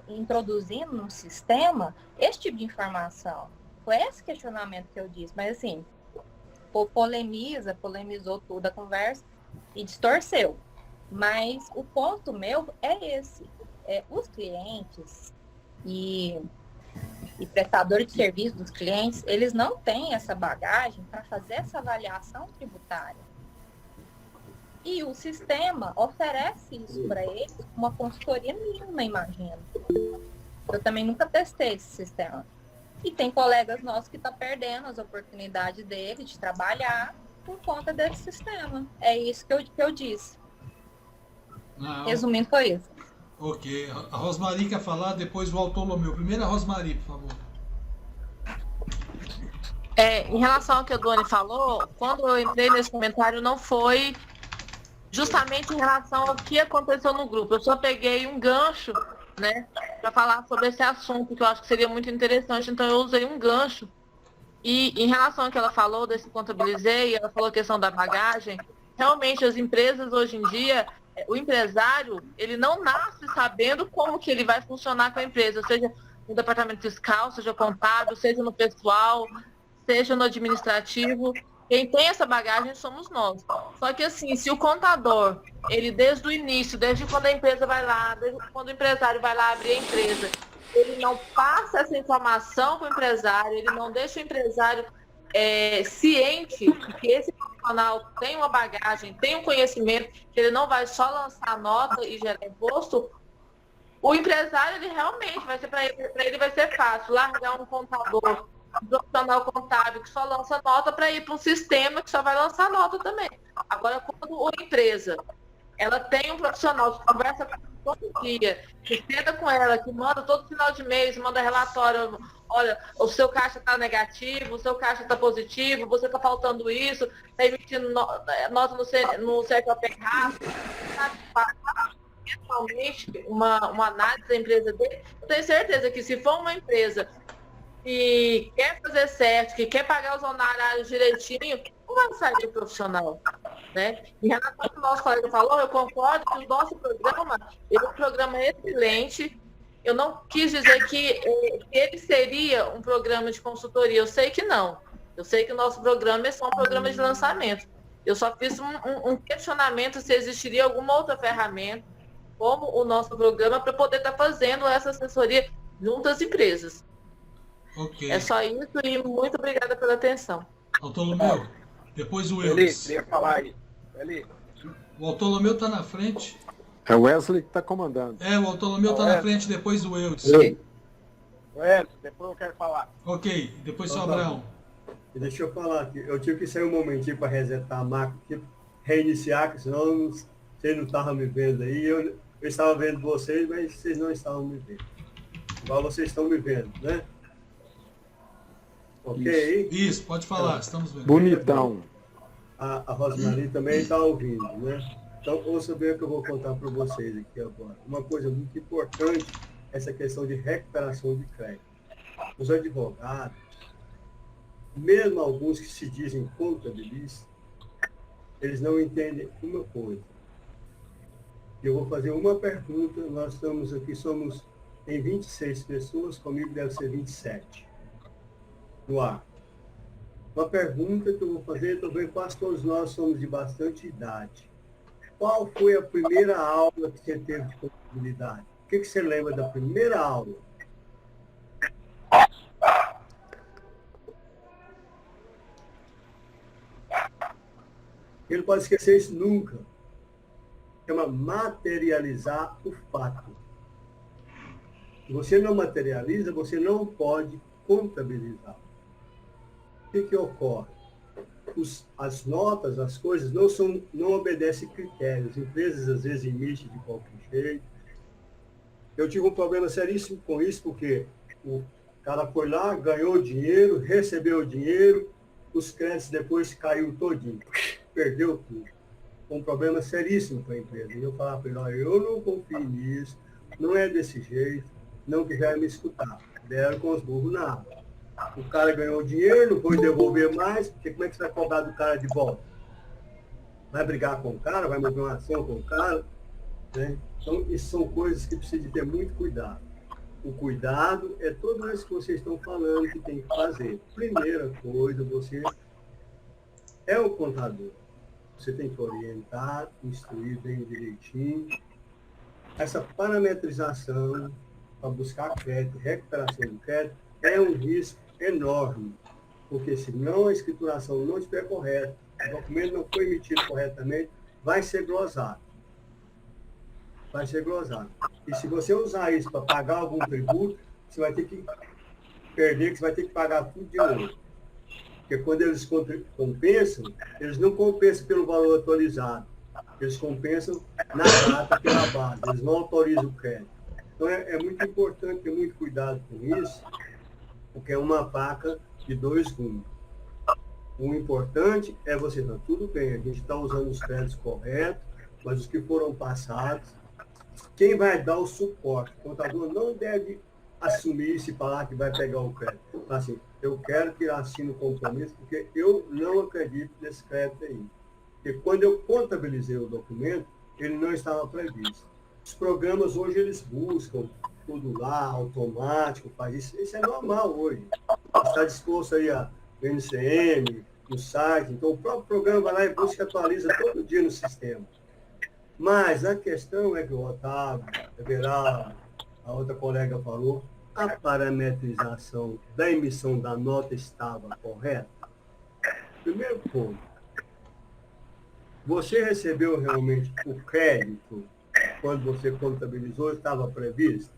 introduzindo no sistema esse tipo de informação. Foi esse questionamento que eu disse. Mas, assim, polemizou toda a conversa e distorceu. Mas o ponto meu é esse. Os clientes e prestadores de serviço dos clientes, eles não têm essa bagagem para fazer essa avaliação tributária. E o sistema oferece isso para eles com uma consultoria mínima, imagino. Eu também nunca testei esse sistema. E tem colegas nossos que estão perdendo as oportunidades deles de trabalhar por conta desse sistema. É isso que eu disse. Não. Resumindo, foi isso. Ok. A Rosmari quer falar, depois o Autolomeu. Primeiro a Rosmari, por favor. Em relação ao que a Doni falou, quando eu entrei nesse comentário, não foi justamente em relação ao que aconteceu no grupo. Eu só peguei um gancho, né, para falar sobre esse assunto, que eu acho que seria muito interessante. Então, eu usei um gancho. E em relação ao que ela falou, desse contabilizei, ela falou a questão da bagagem. Realmente, as empresas hoje em dia, o empresário, ele não nasce sabendo como que ele vai funcionar com a empresa, seja no departamento fiscal, seja contábil, seja no pessoal, seja no administrativo. Quem tem essa bagagem somos nós. Só que assim, se o contador, ele desde o início, desde quando a empresa vai lá, desde quando o empresário vai lá abrir a empresa, ele não passa essa informação para o empresário, ele não deixa o empresário ciente de que esse profissional tem uma bagagem, tem um conhecimento, que ele não vai só lançar nota e gerar imposto, o empresário, ele realmente vai ser, para ele vai ser fácil largar um contador, um profissional contábil que só lança nota, para ir para um sistema que só vai lançar nota também. Agora, quando a empresa ela tem um profissional que conversa todo dia, que senta com ela, que manda todo final de mês, manda relatório, olha, o seu caixa está negativo, o seu caixa está positivo, você está faltando isso, está emitindo nota no CFOP errado, realmente uma análise da empresa dele. Eu tenho certeza que se for uma empresa que quer fazer certo, que quer pagar os honorários direitinho, não vai sair do profissional, né? Em relação ao que o nosso colega falou, eu concordo que o nosso programa é um programa excelente. Eu não quis dizer que ele seria um programa de consultoria, eu sei que não. Eu sei que o nosso programa é só um programa de lançamento. Eu só fiz um questionamento se existiria alguma outra ferramenta, como o nosso programa, para poder estar fazendo essa assessoria junto às empresas. Ok. É só isso e muito obrigada pela atenção. Autolomeu, depois o Eudes. Ele ia falar aí. Ele. O Autolomeu está na frente. É o Wesley que está comandando. O Autolomeu está na frente, depois o Eudes. Wesley, depois eu quero falar. Ok, depois o Abraão. Deixa eu falar aqui. Eu tive que sair um momentinho para resetar a máquina, reiniciar, que senão vocês não estavam me vendo aí. Eu estava vendo vocês, mas vocês não estavam me vendo. Igual vocês estão me vendo, né? Ok? Isso, pode falar, estamos vendo. Bonitão. A Rosmari também está ouvindo, né? Então, ouça bem o que eu vou contar para vocês aqui agora. Uma coisa muito importante, essa questão de recuperação de crédito. Os advogados, mesmo alguns que se dizem contabilistas, eles não entendem uma coisa. Eu vou fazer uma pergunta, nós estamos aqui, somos em 26 pessoas, comigo deve ser 27. No ar. Uma pergunta que eu vou fazer, também quase todos nós somos de bastante idade. Qual foi a primeira aula que você teve de contabilidade? O que você lembra da primeira aula? Ele não pode esquecer isso nunca. Chama materializar o fato. Se você não materializa, você não pode contabilizar. O que ocorre? As notas, as coisas não obedecem critérios. As empresas às vezes emitem de qualquer jeito. Eu tive um problema seríssimo com isso, porque o cara foi lá, ganhou dinheiro, recebeu o dinheiro, os créditos depois caiu todinho, perdeu tudo. Um problema seríssimo para a empresa. E eu falava para ele, olha, eu não confio nisso, não é desse jeito, não quiser me escutar. Deram com os burros na água. O cara ganhou dinheiro, não pôde devolver mais, porque como é que você vai cobrar do cara de volta? Vai brigar com o cara, vai mover uma ação com o cara, né? Então, isso são coisas que precisa de ter muito cuidado. O cuidado é tudo isso que vocês estão falando que tem que fazer. Primeira coisa, você é o contador. Você tem que orientar, instruir bem direitinho. Essa parametrização para buscar crédito, recuperação de crédito, é um risco enorme, porque se não a escrituração não estiver correta, o documento não foi emitido corretamente, vai ser glosado. Vai ser glosado. E se você usar isso para pagar algum tributo, você vai ter que perder, que você vai ter que pagar tudo de novo. Porque quando eles compensam, eles não compensam pelo valor atualizado, Eles compensam na data pela base, eles não autorizam o crédito. Então é muito importante ter muito cuidado com isso, porque é uma faca de dois gumes. O importante é você estar tudo bem, a gente está usando os créditos corretos, mas os que foram passados, quem vai dar o suporte? O contador não deve assumir isso e falar que vai pegar o crédito. Fala assim, eu quero que assine o compromisso, porque eu não acredito nesse crédito aí. Porque quando eu contabilizei o documento, ele não estava previsto. Os programas hoje eles buscam tudo lá, automático, faz isso. Isso é normal hoje. Está disposto aí a NCM, no site, então o próprio programa vai lá e busca e atualiza todo dia no sistema. Mas a questão é que o Otávio, a outra colega falou, a parametrização da emissão da nota estava correta? Primeiro ponto, você recebeu realmente o crédito quando você contabilizou, estava previsto?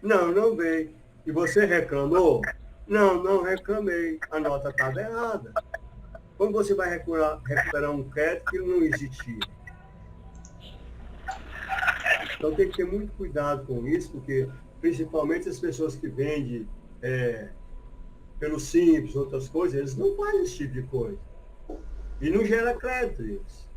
Não, não veio. E você reclamou? Não, não reclamei. A nota estava errada. Como você vai recuperar um crédito que não existia? Então tem que ter muito cuidado com isso, porque principalmente as pessoas que vendem pelo Simples, outras coisas, eles não fazem esse tipo de coisa. E não gera crédito isso.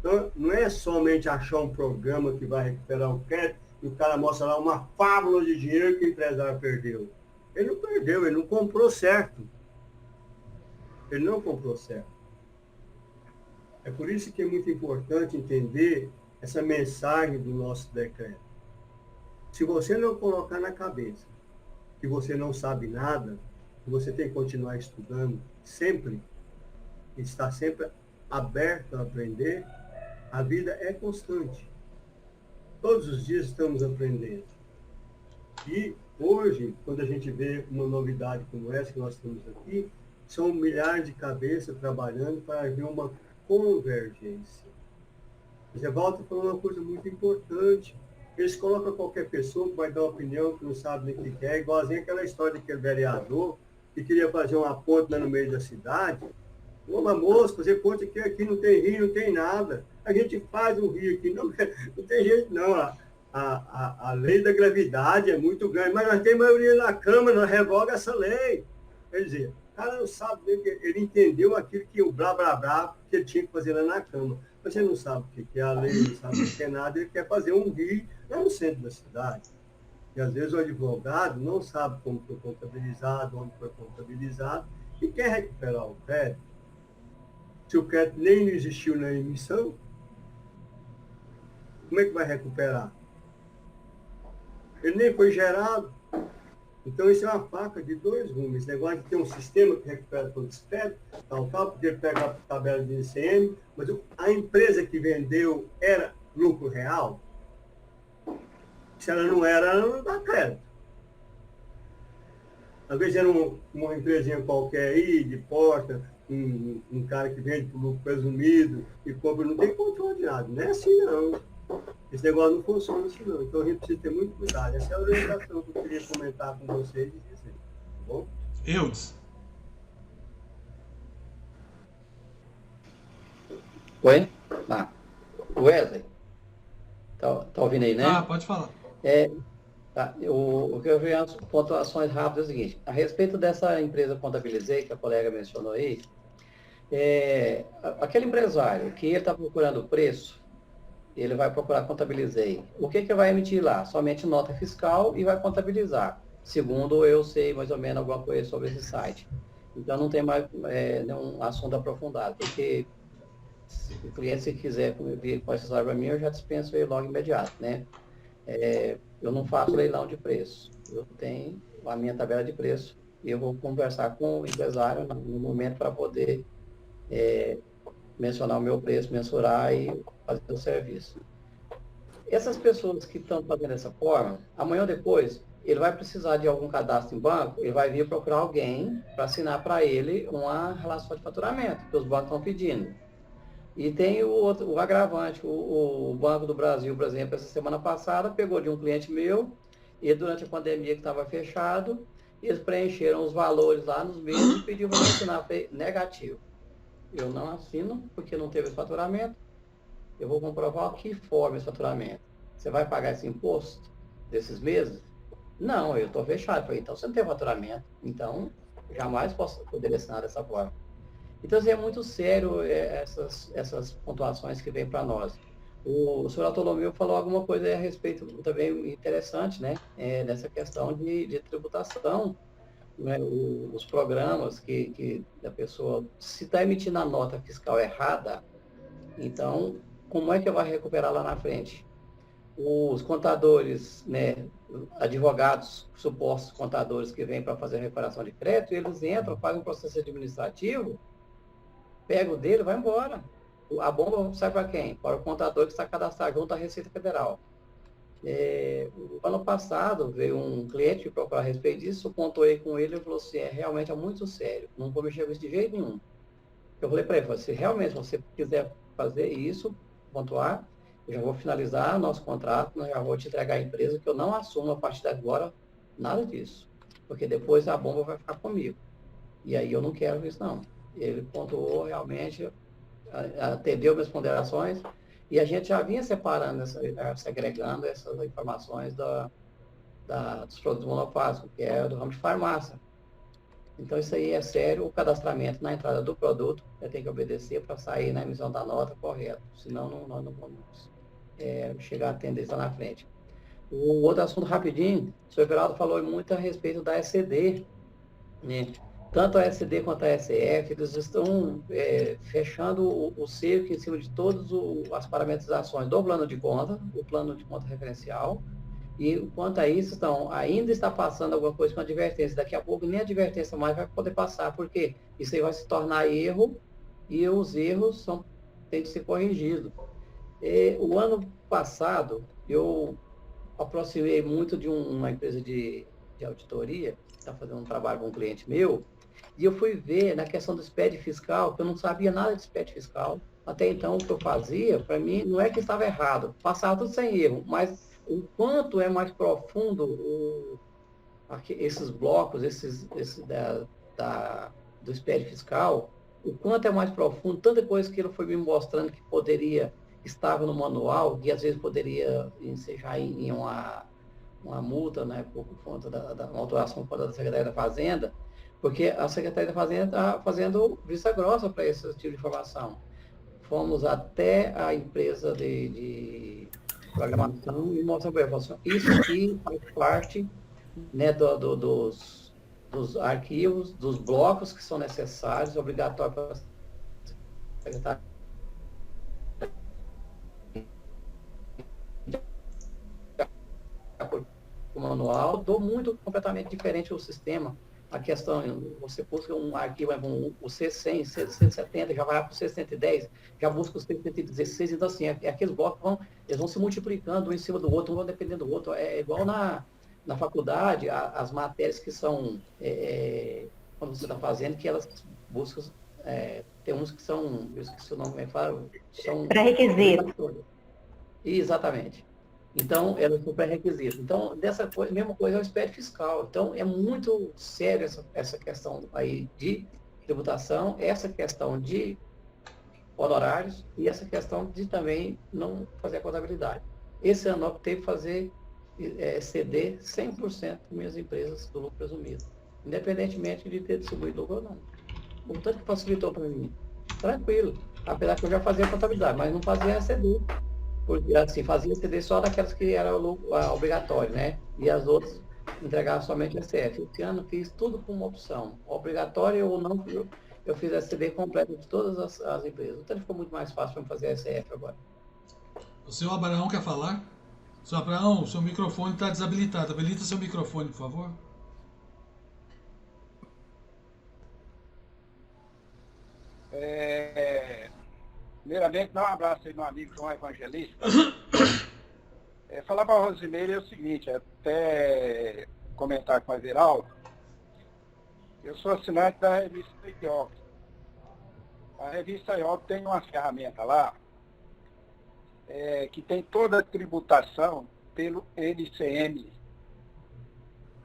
Então não é somente achar um programa que vai recuperar o crédito e o cara mostra lá uma fábula de dinheiro que o empresário perdeu. Ele não perdeu, ele não comprou certo. Ele não comprou certo. É por isso que é muito importante entender essa mensagem do nosso decreto. Se você não colocar na cabeça que você não sabe nada, que você tem que continuar estudando sempre, estar sempre aberto a aprender, a vida é constante. Todos os dias estamos aprendendo. E hoje, quando a gente vê uma novidade como essa que nós temos aqui, são milhares de cabeças trabalhando para haver uma convergência. Você volta para uma coisa muito importante. Eles colocam qualquer pessoa que vai dar uma opinião, que não sabe nem o que quer, igualzinho aquela história daquele vereador que queria fazer uma ponte lá no meio da cidade. Uma moça, fazer ponte aqui não tem rio, não tem nada. A gente faz um rio aqui, não tem jeito não. A lei da gravidade é muito grande, mas nós temos maioria na Câmara, nós revoga essa lei. Quer dizer, o cara não sabe, ele entendeu aquilo que o blá blá blá que ele tinha que fazer lá na Câmara. Mas você não sabe o que é a lei, não sabe o que é nada, ele quer fazer um rio lá no centro da cidade. E às vezes o advogado não sabe como foi contabilizado, onde foi contabilizado, e quer recuperar o crédito. Se o crédito nem existiu na emissão, como é que vai recuperar? Ele nem foi gerado. Então, isso é uma faca de dois gumes. Esse negócio de ter um sistema que recupera todos os créditos, porque ele pega a tabela de ICM, mas a empresa que vendeu era lucro real? Se ela não era, ela não dá crédito. Às vezes era uma empresinha qualquer aí, de porta, um cara que vende por lucro presumido e compra, não tem controle de nada. Não é assim, não. Esse negócio não funciona assim, não. Então a gente precisa ter muito cuidado. Essa é a orientação que eu queria comentar com vocês e dizer. Tá bom? Eudes. Oi? Wesley. Tá ouvindo aí, né? Pode falar. O que eu vi antes, pontuações rápidas é o seguinte. A respeito dessa empresa Contabilizei, que a colega mencionou aí, aquele empresário que ele está procurando preço, ele vai procurar Contabilizei. O que ele vai emitir lá? Somente nota fiscal e vai contabilizar. Segundo eu sei mais ou menos alguma coisa sobre esse site. Então não tem mais nenhum assunto aprofundado, porque se o cliente, se quiser vir com essa história para mim, eu já dispenso ele logo imediato, né? Eu não faço leilão de preço. Eu tenho a minha tabela de preço e eu vou conversar com o empresário no momento para poder mencionar o meu preço, mensurar e fazer o serviço. Essas pessoas que estão fazendo dessa forma, amanhã ou depois, ele vai precisar de algum cadastro em banco, ele vai vir procurar alguém para assinar para ele uma relação de faturamento, que os bancos estão pedindo. E tem o agravante, o Banco do Brasil, por exemplo, essa semana passada, pegou de um cliente meu, e durante a pandemia que estava fechado, eles preencheram os valores lá nos meses e pediram para assinar negativo. Eu não assino, porque não teve faturamento. eu vou comprovar que forma esse faturamento. Você vai pagar esse imposto desses meses? Não, eu estou fechado. Eu falei, então você não tem faturamento. Então, jamais poderia assinar dessa forma. Então, assim, é muito sério essas pontuações que vêm para nós. O senhor Bartolomeu falou alguma coisa a respeito também interessante, né? Nessa questão de tributação, né? Os programas que a pessoa, se está emitindo a nota fiscal errada, então, como é que vai recuperar lá na frente? Os contadores, né, advogados, supostos contadores que vêm para fazer a reparação de crédito, eles entram, fazem um processo administrativo, pega o dele e vai embora. A bomba sai para quem? Para o contador que está cadastrado junto à Receita Federal. O ano passado veio um cliente me procurar a respeito disso, pontuei com ele e falou assim, realmente é muito sério, não vou mexer com isso de jeito nenhum. Eu falei para ele, se realmente você quiser fazer isso, pontuar, eu já vou finalizar nosso contrato, eu já vou te entregar a empresa, que eu não assumo a partir de agora nada disso, porque depois a bomba vai ficar comigo. E aí eu não quero isso não. Ele pontuou realmente, atendeu minhas ponderações, e a gente já vinha separando, segregando essas informações dos produtos monofásicos, que é do ramo de farmácia. Então isso aí é sério, o cadastramento na entrada do produto, tem que obedecer para sair na emissão da nota correta, senão nós não vamos chegar a atender isso lá na frente. O outro assunto rapidinho, o senhor Everaldo falou muito a respeito da SCD, né? Tanto a SCD quanto a SF, eles estão fechando o cerco em cima de todas as parametrizações do plano de conta, o plano de conta referencial, e quanto a isso, ainda está passando alguma coisa com advertência. Daqui a pouco nem advertência mais vai poder passar, porque isso aí vai se tornar erro, e os erros têm de ser corrigidos. O ano passado, eu aproximei muito de uma empresa de auditoria, que está fazendo um trabalho com um cliente meu, e eu fui ver na questão do SPED fiscal, que eu não sabia nada de SPED fiscal. Até então, o que eu fazia, para mim, não é que estava errado, passava tudo sem erro, mas o quanto é mais profundo esses blocos, do SPED fiscal, o quanto é mais profundo, tanta coisa que ele foi me mostrando que estava no manual, e às vezes poderia ensejar em uma multa, né, por conta da autuação da Secretaria da Fazenda, porque a Secretaria da Fazenda está fazendo vista grossa para esse tipo de informação. Fomos até a empresa de programação e mostramos para ele, isso aqui faz parte, né, dos arquivos, dos blocos que são necessários, obrigatórios para a Secretaria o manual, muito completamente diferente o sistema. A questão, você busca um arquivo, o C100, C170, já vai para o C110, já busca o C116, então assim, aqueles blocos eles vão se multiplicando um em cima do outro, um vão dependendo do outro. É igual na faculdade, as matérias que são, quando você está fazendo, que elas buscam, tem uns que são, eu esqueci o nome, são... Pré-requisitos. Exatamente. Então, elas são pré-requisitos. Então, mesma coisa é o SPED fiscal. Então, é muito sério essa questão aí de tributação, essa questão de honorários e essa questão de também não fazer a contabilidade. Esse ano eu optei por fazer ceder 100% das minhas empresas do lucro presumido, independentemente de ter distribuído lucro ou não. O tanto que facilitou para mim, tranquilo. Apesar que eu já fazia a contabilidade, mas não fazia ceder. Porque, assim, fazia CD só daquelas que era obrigatório, né? E as outras entregava somente SF. Esse ano fiz tudo com uma opção, obrigatório ou não, eu fiz SD completo de todas as empresas. Então ficou muito mais fácil para fazer SF agora. O senhor Abraão quer falar? Senhor Abraão, seu microfone está desabilitado. Habilita seu microfone, por favor. Primeiramente, dar um abraço aí no amigo João Evangelista. Falar para a Rosimeire é o seguinte, até comentar com a Everaldo, eu sou assinante da revista IOC. A revista IOC tem uma ferramenta lá que tem toda a tributação pelo NCM.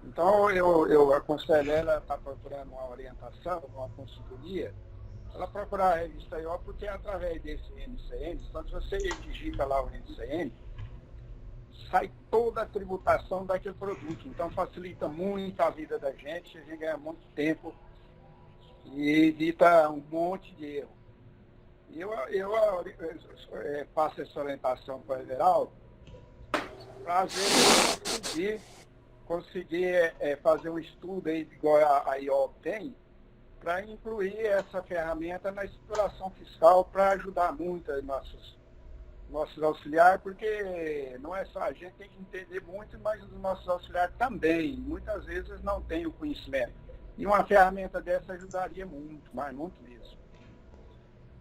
Então eu aconselho ela a estar procurando uma orientação, uma consultoria, ela procurar a revista IOP, porque através desse NCN, quando você digita lá o NCN, sai toda a tributação daquele produto. Então facilita muito a vida da gente, a gente ganha muito tempo e evita um monte de erro. Eu passo essa orientação para o Everaldo para ver se conseguir fazer um estudo aí, igual a IOP tem, para incluir essa ferramenta na exploração fiscal para ajudar muito os nossos auxiliares, porque não é só a gente tem que entender muito, mas os nossos auxiliares também, muitas vezes não têm o conhecimento. E uma ferramenta dessa ajudaria muito, mas muito mesmo.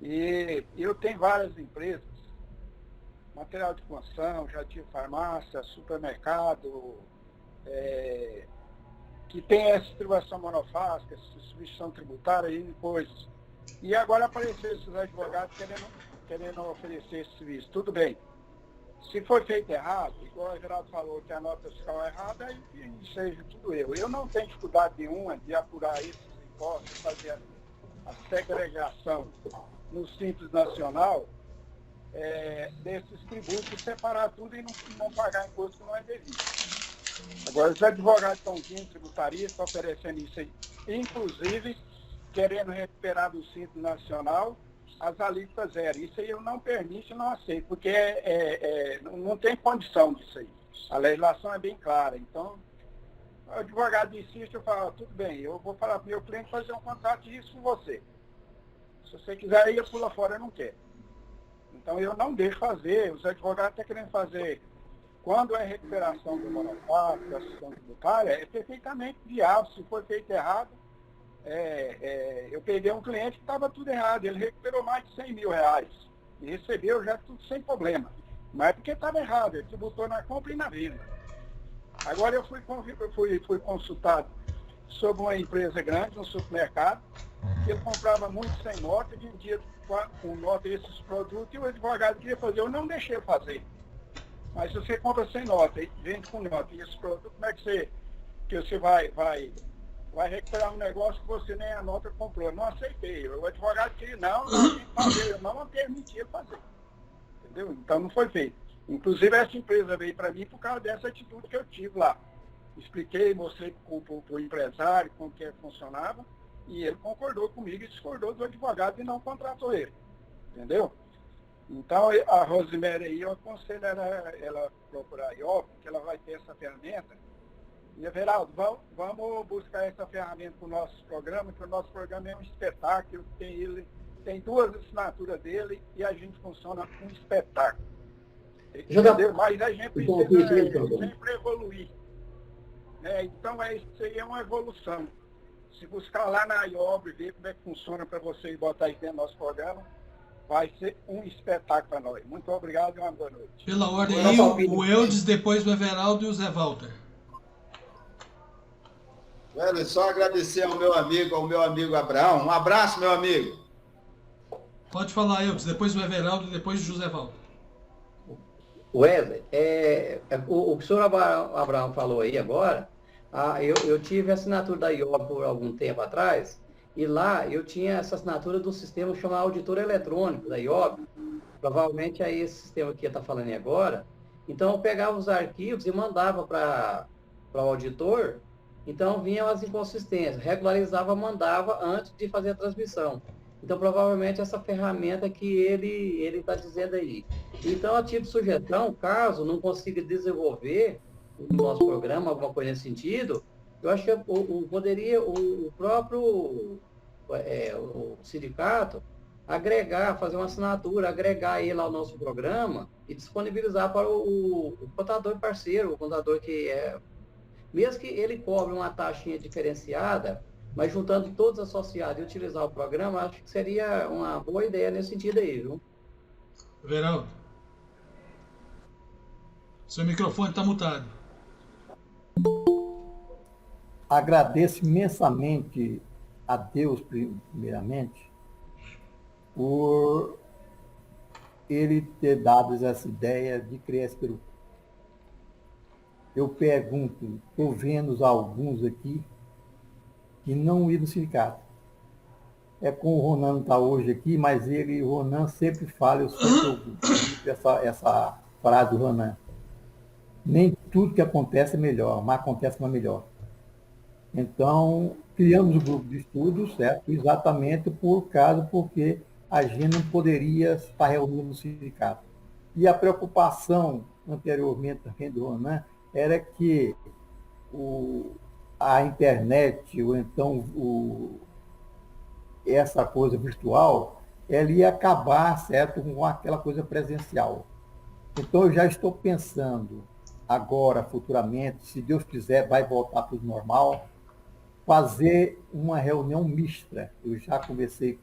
E eu tenho várias empresas, material de construção, já tive farmácia, supermercado, que tem essa distribuição monofásica, essa distribuição tributária e coisas. E agora apareceram esses advogados querendo oferecer esse serviço. Tudo bem. Se for feito errado, igual o Everaldo falou que a nota fiscal é errada, aí seja tudo eu. Eu não tenho dificuldade nenhuma de apurar esses impostos, fazer a segregação no Simples Nacional desses tributos, separar tudo e não pagar imposto que não é devido. Agora, os advogados estão vindo, tributaria, estão oferecendo isso aí, inclusive querendo recuperar do Simples Nacional as alíquotas zero. Isso aí eu não permito e não aceito, porque não tem condição disso aí. A legislação é bem clara. Então, o advogado insiste, eu falo, tudo bem, eu vou falar para o meu cliente fazer um contrato disso com você. Se você quiser ir, eu pulo fora, eu não quero. Então, eu não deixo fazer. Os advogados estão querendo fazer. Quando é recuperação do monopólio, da assistência tributária, é perfeitamente viável. Se for feito errado, eu peguei um cliente que estava tudo errado. Ele recuperou mais de 100 mil reais. E recebeu já tudo sem problema. Mas é porque estava errado. Ele tributou na compra e na venda. Agora eu fui consultado sobre uma empresa grande, um supermercado, que ele comprava muito sem nota, vendia com nota esses produtos, e o advogado queria fazer. Eu não deixei fazer. Mas se você compra sem nota e vende com nota, e esse produto, como é que você vai recuperar um negócio que você nem a nota comprou? Eu não aceitei. O advogado queria, não tem que fazer. Eu não permitia fazer. Entendeu? Então não foi feito. Inclusive essa empresa veio para mim por causa dessa atitude que eu tive lá. Expliquei, mostrei para o empresário como que funcionava, e ele concordou comigo e discordou do advogado e não contratou ele. Entendeu? Então, a Rosemary aí, eu aconselho ela procurar a IOP, que ela vai ter essa ferramenta. E, Everaldo, vamos buscar essa ferramenta para o nosso programa, que o nosso programa é um espetáculo, tem 2 assinaturas dele e a gente funciona com um espetáculo. Entendeu? Mas a gente precisa sempre evoluir. Então, isso aí é uma evolução. Se buscar lá na IOB e ver como é que funciona para você e botar isso dentro do nosso programa, vai ser um espetáculo para nós. Muito obrigado e uma boa noite. Pela ordem aí, o Eudes, depois o Everaldo e o Zé Walter. Velho, só agradecer ao meu amigo Abraão. Um abraço, meu amigo. Pode falar, Eudes, depois o Everaldo e depois o José Walter. Wesley, o que o senhor Abraão falou aí agora, eu tive a assinatura da IOB por algum tempo atrás, e lá eu tinha essa assinatura do sistema chamado auditor eletrônico da IOB. Provavelmente é esse sistema que está falando aí agora. Então eu pegava os arquivos e mandava para o auditor, então vinham as inconsistências, regularizava, mandava antes de fazer a transmissão. Então provavelmente essa ferramenta que ele está dizendo aí. Então, a título de sugestão, caso não consiga desenvolver o nosso programa, alguma coisa nesse sentido, eu acho que poderia o próprio o sindicato agregar, fazer uma assinatura, agregar ele ao nosso programa e disponibilizar para o contador parceiro, o contador que mesmo que ele cobre uma taxinha diferenciada, mas juntando todos associados e utilizar o programa, acho que seria uma boa ideia nesse sentido aí, viu? Veraldo, seu microfone está mutado. Agradeço imensamente a Deus, primeiramente, por ele ter dado essa ideia de criar esse grupo. Eu pergunto, estou vendo alguns aqui que não iam no sindicato. é com o Ronan não está hoje aqui, mas o Ronan sempre fala, eu sempre ouvi essa frase do Ronan. Nem tudo que acontece é melhor, mas acontece mais melhor. Então, criamos o grupo de estudos, certo? Exatamente porque a gente não poderia estar reunido no sindicato. E a preocupação anteriormente também do Ronan era que a internet, ou então essa coisa virtual, ela ia acabar, certo, com aquela coisa presencial. Então, eu já estou pensando agora, futuramente, se Deus quiser, vai voltar tudo normal, fazer uma reunião mista. Eu já conversei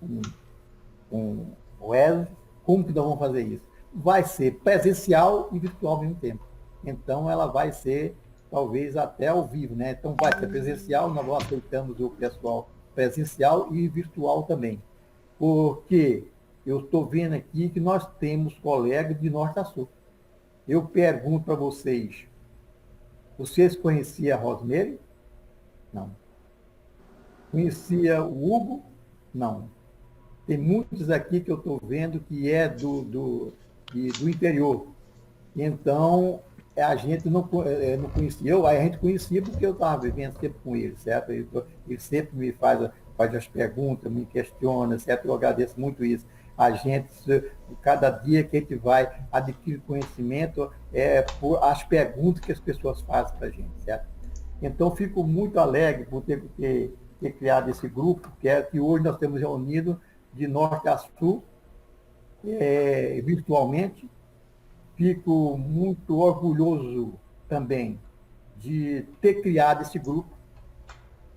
com o Wesley, como que nós vamos fazer isso? Vai ser presencial e virtual ao mesmo tempo. Então, ela vai ser, talvez, até ao vivo, né? Então, vai ser presencial, nós aceitamos o pessoal presencial e virtual também. Porque eu estou vendo aqui que nós temos colegas de norte a sul. Eu pergunto para vocês conheciam a Rosemary? Não. Conhecia o Hugo? Não. Tem muitos aqui que eu estou vendo que é do interior. Então, a gente não conhecia. A gente conhecia porque eu estava vivendo sempre com ele, certo? Ele sempre me faz as perguntas, me questiona, certo? Eu agradeço muito isso. A gente, cada dia que a gente vai adquirir conhecimento, por as perguntas que as pessoas fazem para a gente, certo? Então, fico muito alegre por ter criado esse grupo, que hoje nós temos reunido de norte a sul, virtualmente. Fico muito orgulhoso também de ter criado esse grupo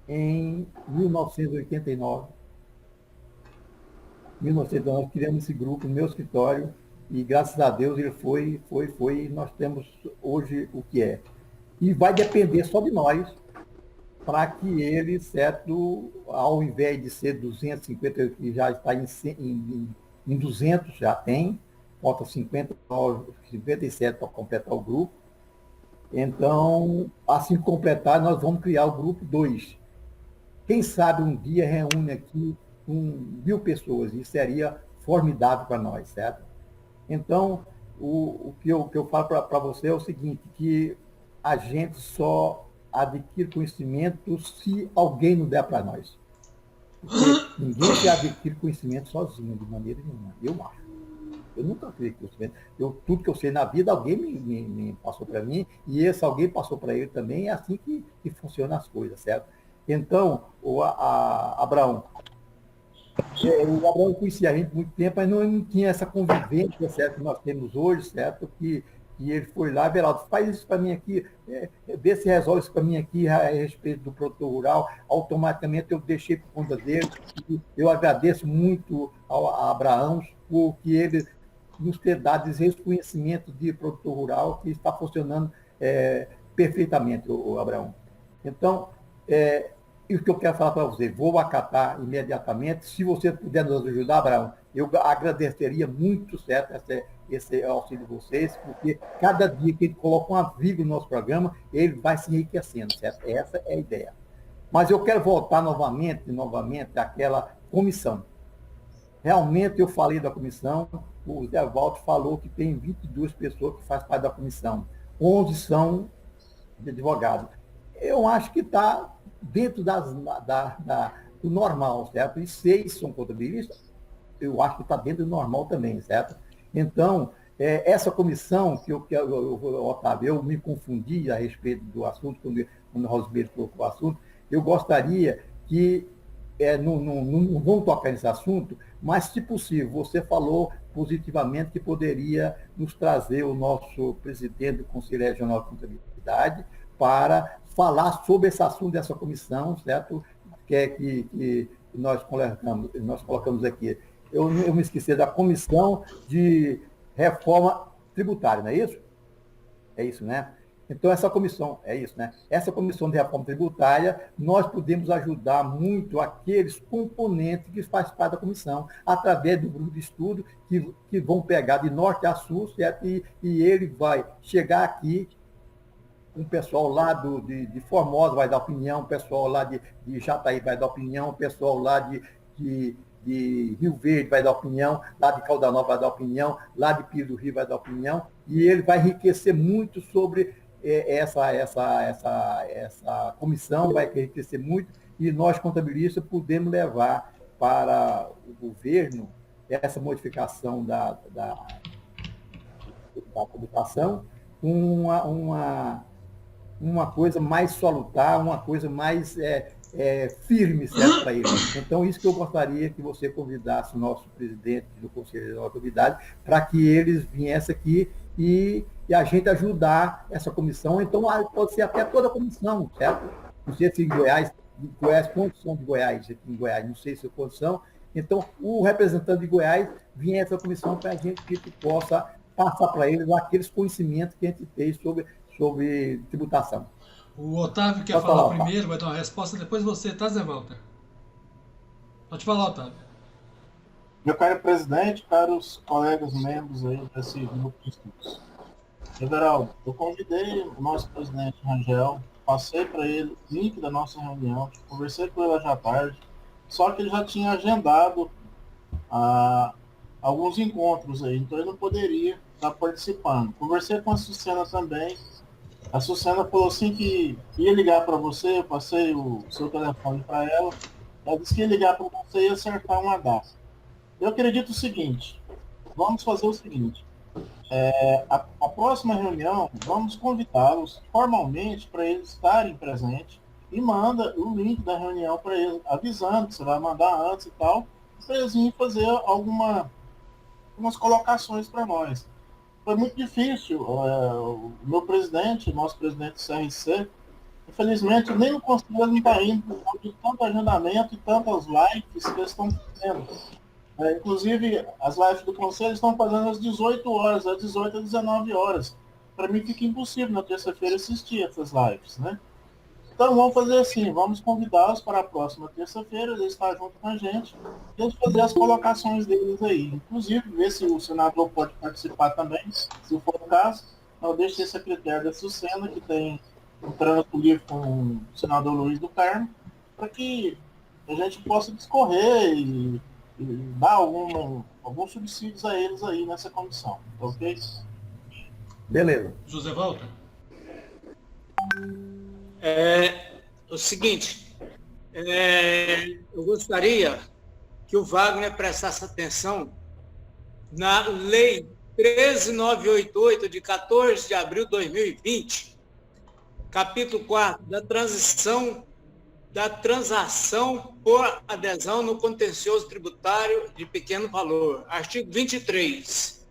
em 1989. Em 1989, criamos esse grupo no meu escritório e, graças a Deus, ele foi, e nós temos hoje o que é. E vai depender só de nós para que ele, certo, ao invés de ser 250, que já está em 200, já tem, falta 57 para completar o grupo. Então, assim que completar, nós vamos criar o grupo 2. Quem sabe um dia reúne aqui 1.000 pessoas, e seria formidável para nós, certo? Então, o que eu falo para você é o seguinte, que a gente só adquire conhecimento se alguém não der para nós. Porque ninguém se adquire conhecimento sozinho, de maneira nenhuma, eu acho. Eu nunca acredito conhecimento. Tudo que eu sei na vida, alguém me passou para mim, e esse alguém passou para ele também, é assim que funcionam as coisas, certo? Então, o Abraão conhecia a gente há muito tempo, mas não tinha essa convivência, certo, que nós temos hoje, certo? Que ele foi lá, Everaldo, faz isso para mim aqui, vê se resolve isso para mim aqui a respeito do produtor rural. Automaticamente eu deixei por conta dele. Eu agradeço muito a Abraão, porque ele nos ter dado esse reconhecimento de produtor rural que está funcionando perfeitamente, o Abraão. Então, e o que eu quero falar para você, vou acatar imediatamente. Se você puder nos ajudar, Abraão, eu agradeceria muito, certo, esse auxílio de vocês, porque cada dia que ele coloca uma vírgula no nosso programa, ele vai se enriquecendo, certo? Essa é a ideia. Mas eu quero voltar novamente àquela comissão. Realmente eu falei da comissão, o Zé Walter falou que tem 22 pessoas que fazem parte da comissão, 11 são de advogados. Eu acho que está dentro do normal, certo? E 6 são contabilistas, eu acho que está dentro do normal também, certo? Então, essa comissão, Otávio, eu me confundi a respeito do assunto, quando o Rosemary colocou o assunto, eu gostaria que, não vamos tocar nesse assunto, mas, se possível, você falou positivamente que poderia nos trazer o nosso presidente do Conselho Regional de Contabilidade para falar sobre esse assunto dessa comissão, certo? Que nós colocamos aqui. Eu me esqueci da Comissão de Reforma Tributária, não é isso? É isso, né? Então, essa comissão, é isso, né? Essa comissão de reforma tributária, nós podemos ajudar muito aqueles componentes que fazem parte da comissão, através do grupo de estudo, que vão pegar de norte a sul, certo? E ele vai chegar aqui, um pessoal lá de Formosa vai dar opinião, o pessoal lá de Jataí vai dar opinião, o pessoal lá de de Rio Verde vai dar opinião, lá de Caldanova vai dar opinião, lá de Pires do Rio vai dar opinião, e ele vai enriquecer muito sobre essa comissão, vai enriquecer muito, e nós, contabilistas, podemos levar para o governo essa modificação da tributação, uma coisa mais salutar, uma coisa mais firme, certo, para ele. Então, isso que eu gostaria que você convidasse o nosso presidente do Conselho da Autoridade para que eles viessem aqui e a gente ajudar essa comissão. Então, pode ser até toda a comissão, certo? Não sei se em Goiás, condição de Goiás, aqui em Goiás, não sei se é condição. Então, o representante de Goiás vinha essa comissão para a gente que possa passar para eles aqueles conhecimentos que a gente tem sobre tributação. O Otávio quer falar primeiro, vai dar uma resposta, depois você, tá, Zé Walter? Pode falar, Otávio. Meu caro presidente, caros colegas membros aí desse grupo de estudos. Everaldo, eu convidei o nosso presidente Rangel, passei para ele o link da nossa reunião, conversei com ele hoje à tarde, só que ele já tinha agendado alguns encontros aí, então ele não poderia estar participando. Conversei com a Sucena também. A Sucena falou assim que ia ligar para você, eu passei o seu telefone para ela. Ela disse que ia ligar para você e acertar uma data. Eu acredito o seguinte, vamos fazer o seguinte, a próxima reunião, vamos convidá-los formalmente para eles estarem presentes e manda o link da reunião para eles, avisando que você vai mandar antes e tal, para eles virem fazer algumas colocações para nós. Foi muito difícil. O meu presidente, o nosso presidente do CRC, infelizmente, nem no conselho não está indo por causa de tanto agendamento e tantas lives que eles estão fazendo. Inclusive, as lives do conselho estão fazendo às 18 horas, às 18 às 19 horas. Para mim fica impossível na terça-feira assistir essas lives, né? Então vamos fazer assim, vamos convidá-los para a próxima terça-feira, eles estar junto com a gente, e eles fazer as colocações deles aí. Inclusive, ver se o senador pode participar também, se for o caso. Eu deixo esse a critério da Sucena, que tem um trânsito livre com o senador Luiz do Carmo, para que a gente possa discorrer e dar alguns subsídios a eles aí nessa comissão, ok? Beleza. José Walter? O seguinte, eu gostaria que o Wagner prestasse atenção na Lei 13988, de 14 de abril de 2020, capítulo 4, da transação por adesão no contencioso tributário de pequeno valor. Artigo 23.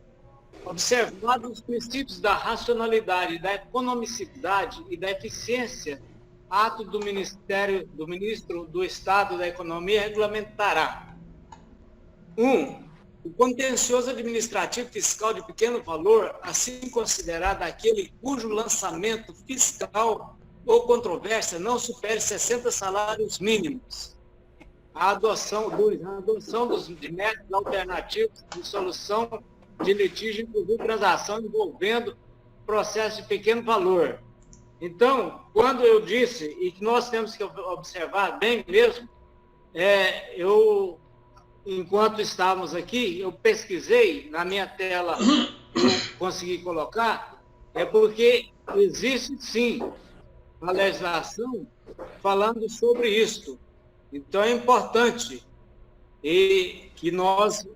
Observados os princípios da racionalidade, da economicidade e da eficiência, ato do Ministro do Estado da Economia regulamentará: 1. O contencioso administrativo fiscal de pequeno valor, assim considerado aquele cujo lançamento fiscal ou controvérsia não supere 60 salários mínimos. A adoção dos métodos alternativos de solução de litígio, inclusive transação envolvendo processo de pequeno valor. Então, quando eu disse, e que nós temos que observar bem mesmo, eu, enquanto estávamos aqui, eu pesquisei na minha tela, eu consegui colocar, porque existe sim uma legislação falando sobre isso. Então é importante que nós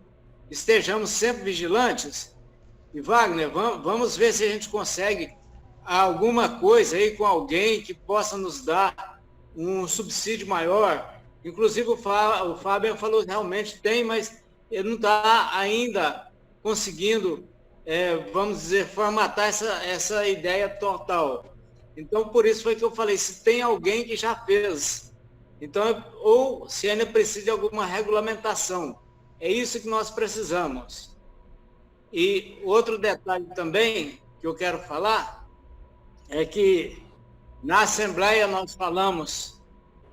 estejamos sempre vigilantes. E Wagner, vamos ver se a gente consegue alguma coisa aí com alguém que possa nos dar um subsídio maior. Inclusive o Fábio falou realmente tem, mas ele não está ainda conseguindo, vamos dizer, formatar essa ideia total. Então, por isso foi que eu falei, se tem alguém que já fez, então, ou se ainda precisa de alguma regulamentação. É isso que nós precisamos. E outro detalhe também que eu quero falar é que na Assembleia nós falamos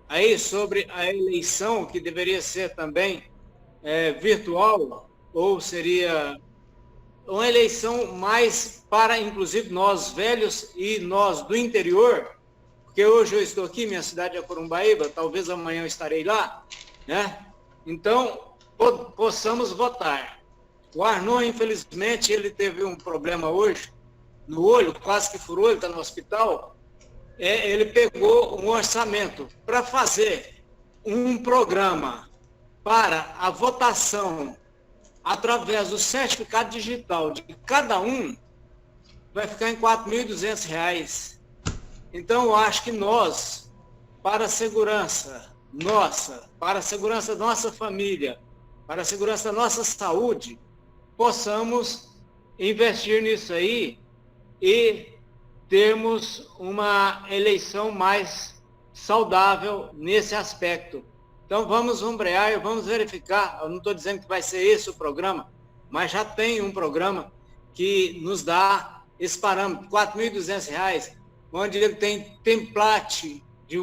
aí sobre a eleição, que deveria ser também virtual, ou seria uma eleição mais para, inclusive, nós velhos e nós do interior, porque hoje eu estou aqui, minha cidade é Corumbaíba, talvez amanhã eu estarei lá, né? Então, possamos votar. O Arnon, infelizmente, ele teve um problema hoje no olho, quase que furou, ele está no hospital. Ele pegou um orçamento para fazer um programa para a votação através do certificado digital de cada um, vai ficar em R$ 4.200. Então, eu acho que nós, para a segurança nossa, para a segurança da nossa família, para a segurança da nossa saúde, possamos investir nisso aí e termos uma eleição mais saudável nesse aspecto. Então, vamos ombrear e vamos verificar. Eu não estou dizendo que vai ser esse o programa, mas já tem um programa que nos dá esse parâmetro, R$ 4.200, onde ele tem template de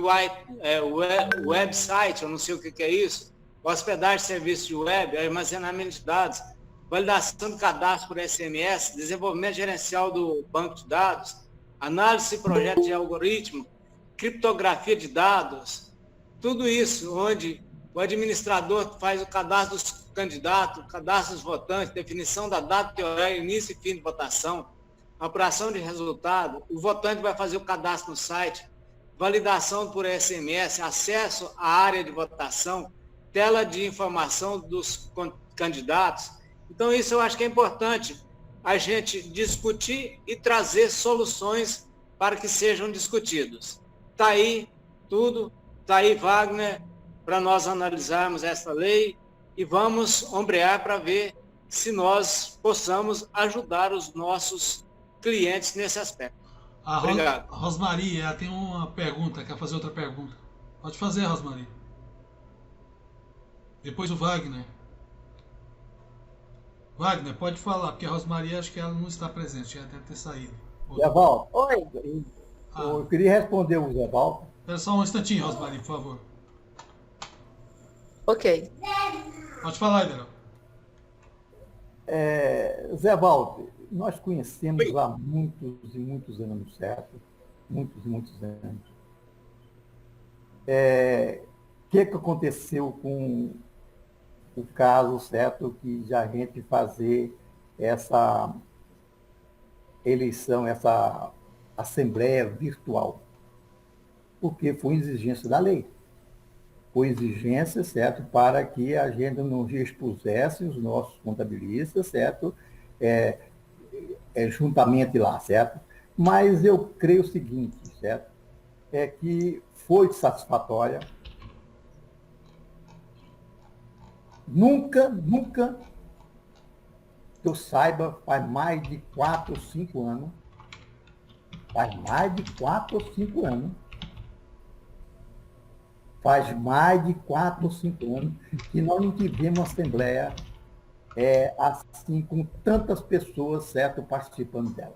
website, eu não sei o que é isso, hospedagem de serviço de web, armazenamento de dados, validação do cadastro por SMS, desenvolvimento gerencial do banco de dados, análise de projeto de algoritmo, criptografia de dados, tudo isso onde o administrador faz o cadastro dos candidatos, cadastro dos votantes, definição da data e horário, início e fim de votação, apuração de resultado, o votante vai fazer o cadastro no site, validação por SMS, acesso à área de votação, tela de informação dos candidatos. Então, isso eu acho que é importante a gente discutir e trazer soluções para que sejam discutidos. Está aí tudo, está aí Wagner, para nós analisarmos essa lei e vamos ombrear para ver se nós possamos ajudar os nossos clientes nesse aspecto. Obrigado. Rosmari, ela tem uma pergunta, quer fazer outra pergunta. Pode fazer, Rosmari. Depois o Wagner. Wagner, pode falar, porque a Rosmari acho que ela não está presente, já deve ter saído. Zé Valdo. Oi. Eu queria responder o Zé Valdo. Espera só um instantinho, Rosmari, por favor. Ok. Pode falar, Iberão. Zé Valdo, nós conhecemos há muitos e muitos anos, certo? Muitos e muitos anos. O que aconteceu com o caso, certo, que já a gente fazer essa eleição, essa assembleia virtual? Porque foi exigência da lei. Foi exigência, certo, para que a gente não expusesse os nossos contabilistas, certo, juntamente lá, certo? Mas eu creio o seguinte, certo, é que foi satisfatória. Nunca, que eu saiba, faz mais de 4 ou 5 anos, faz mais de 4 ou 5 anos que nós não tivemos uma assembleia assim, com tantas pessoas, certo, participando dela.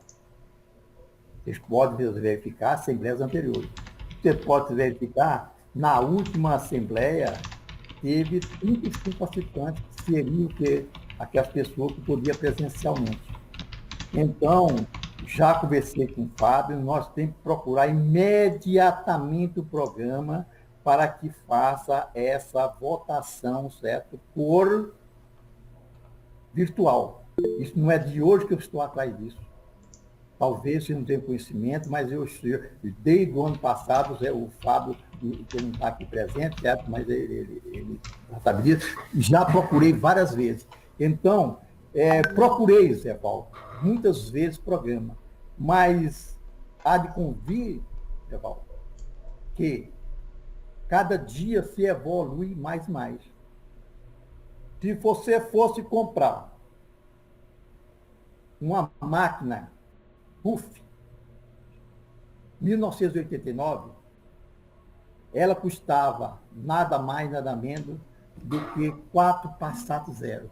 Vocês podem verificar assembleias anteriores. Você pode verificar, na última assembleia, teve 35 participantes, que seriam aquelas pessoas que podiam presencialmente. Então, já conversei com o Fábio, nós temos que procurar imediatamente o programa para que faça essa votação, certo, por virtual. Isso não é de hoje que eu estou atrás disso. Talvez você não tenha conhecimento, mas desde o ano passado, o Fábio, que não está aqui presente, certo? Mas ele já sabe disso, já procurei várias vezes. Então, procurei, Zé Paulo, muitas vezes programa, mas há de convir, Zé Paulo, que cada dia se evolui mais e mais. Se você fosse comprar uma máquina RUF, 1989, ela custava nada mais, nada menos do que 4 Passat Zero.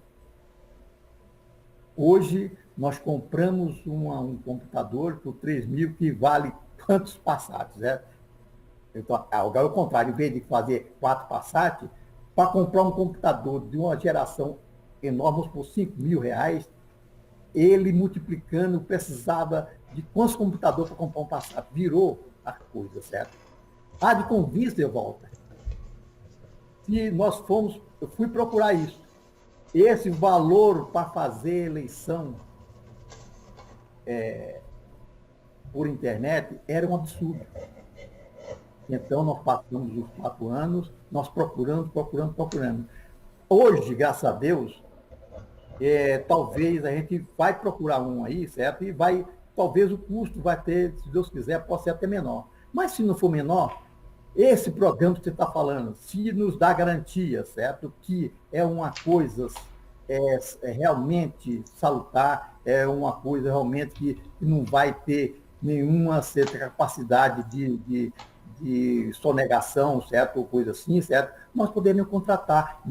Hoje, nós compramos um computador por 3 mil que vale quantos Passats, certo? Então, agora, ao contrário, em vez de fazer 4 Passat, para comprar um computador de uma geração enorme, por R$5.000, ele multiplicando, precisava de quantos computadores para comprar um Passat? Virou a coisa, certo? Há de convir de volta. Se nós fomos, eu fui procurar isso. esse valor para fazer eleição por internet era um absurdo. Então, nós passamos os 4 anos, nós procurando. Hoje, graças a Deus, talvez a gente vai procurar um aí, certo? E talvez o custo vai ter, se Deus quiser, pode ser até menor. Mas se não for menor, esse programa que você está falando, se nos dá garantia, certo? Que é uma coisa realmente salutar, é uma coisa realmente que não vai ter nenhuma certa capacidade de sonegação, certo? Ou coisa assim, certo? Nós podemos contratar,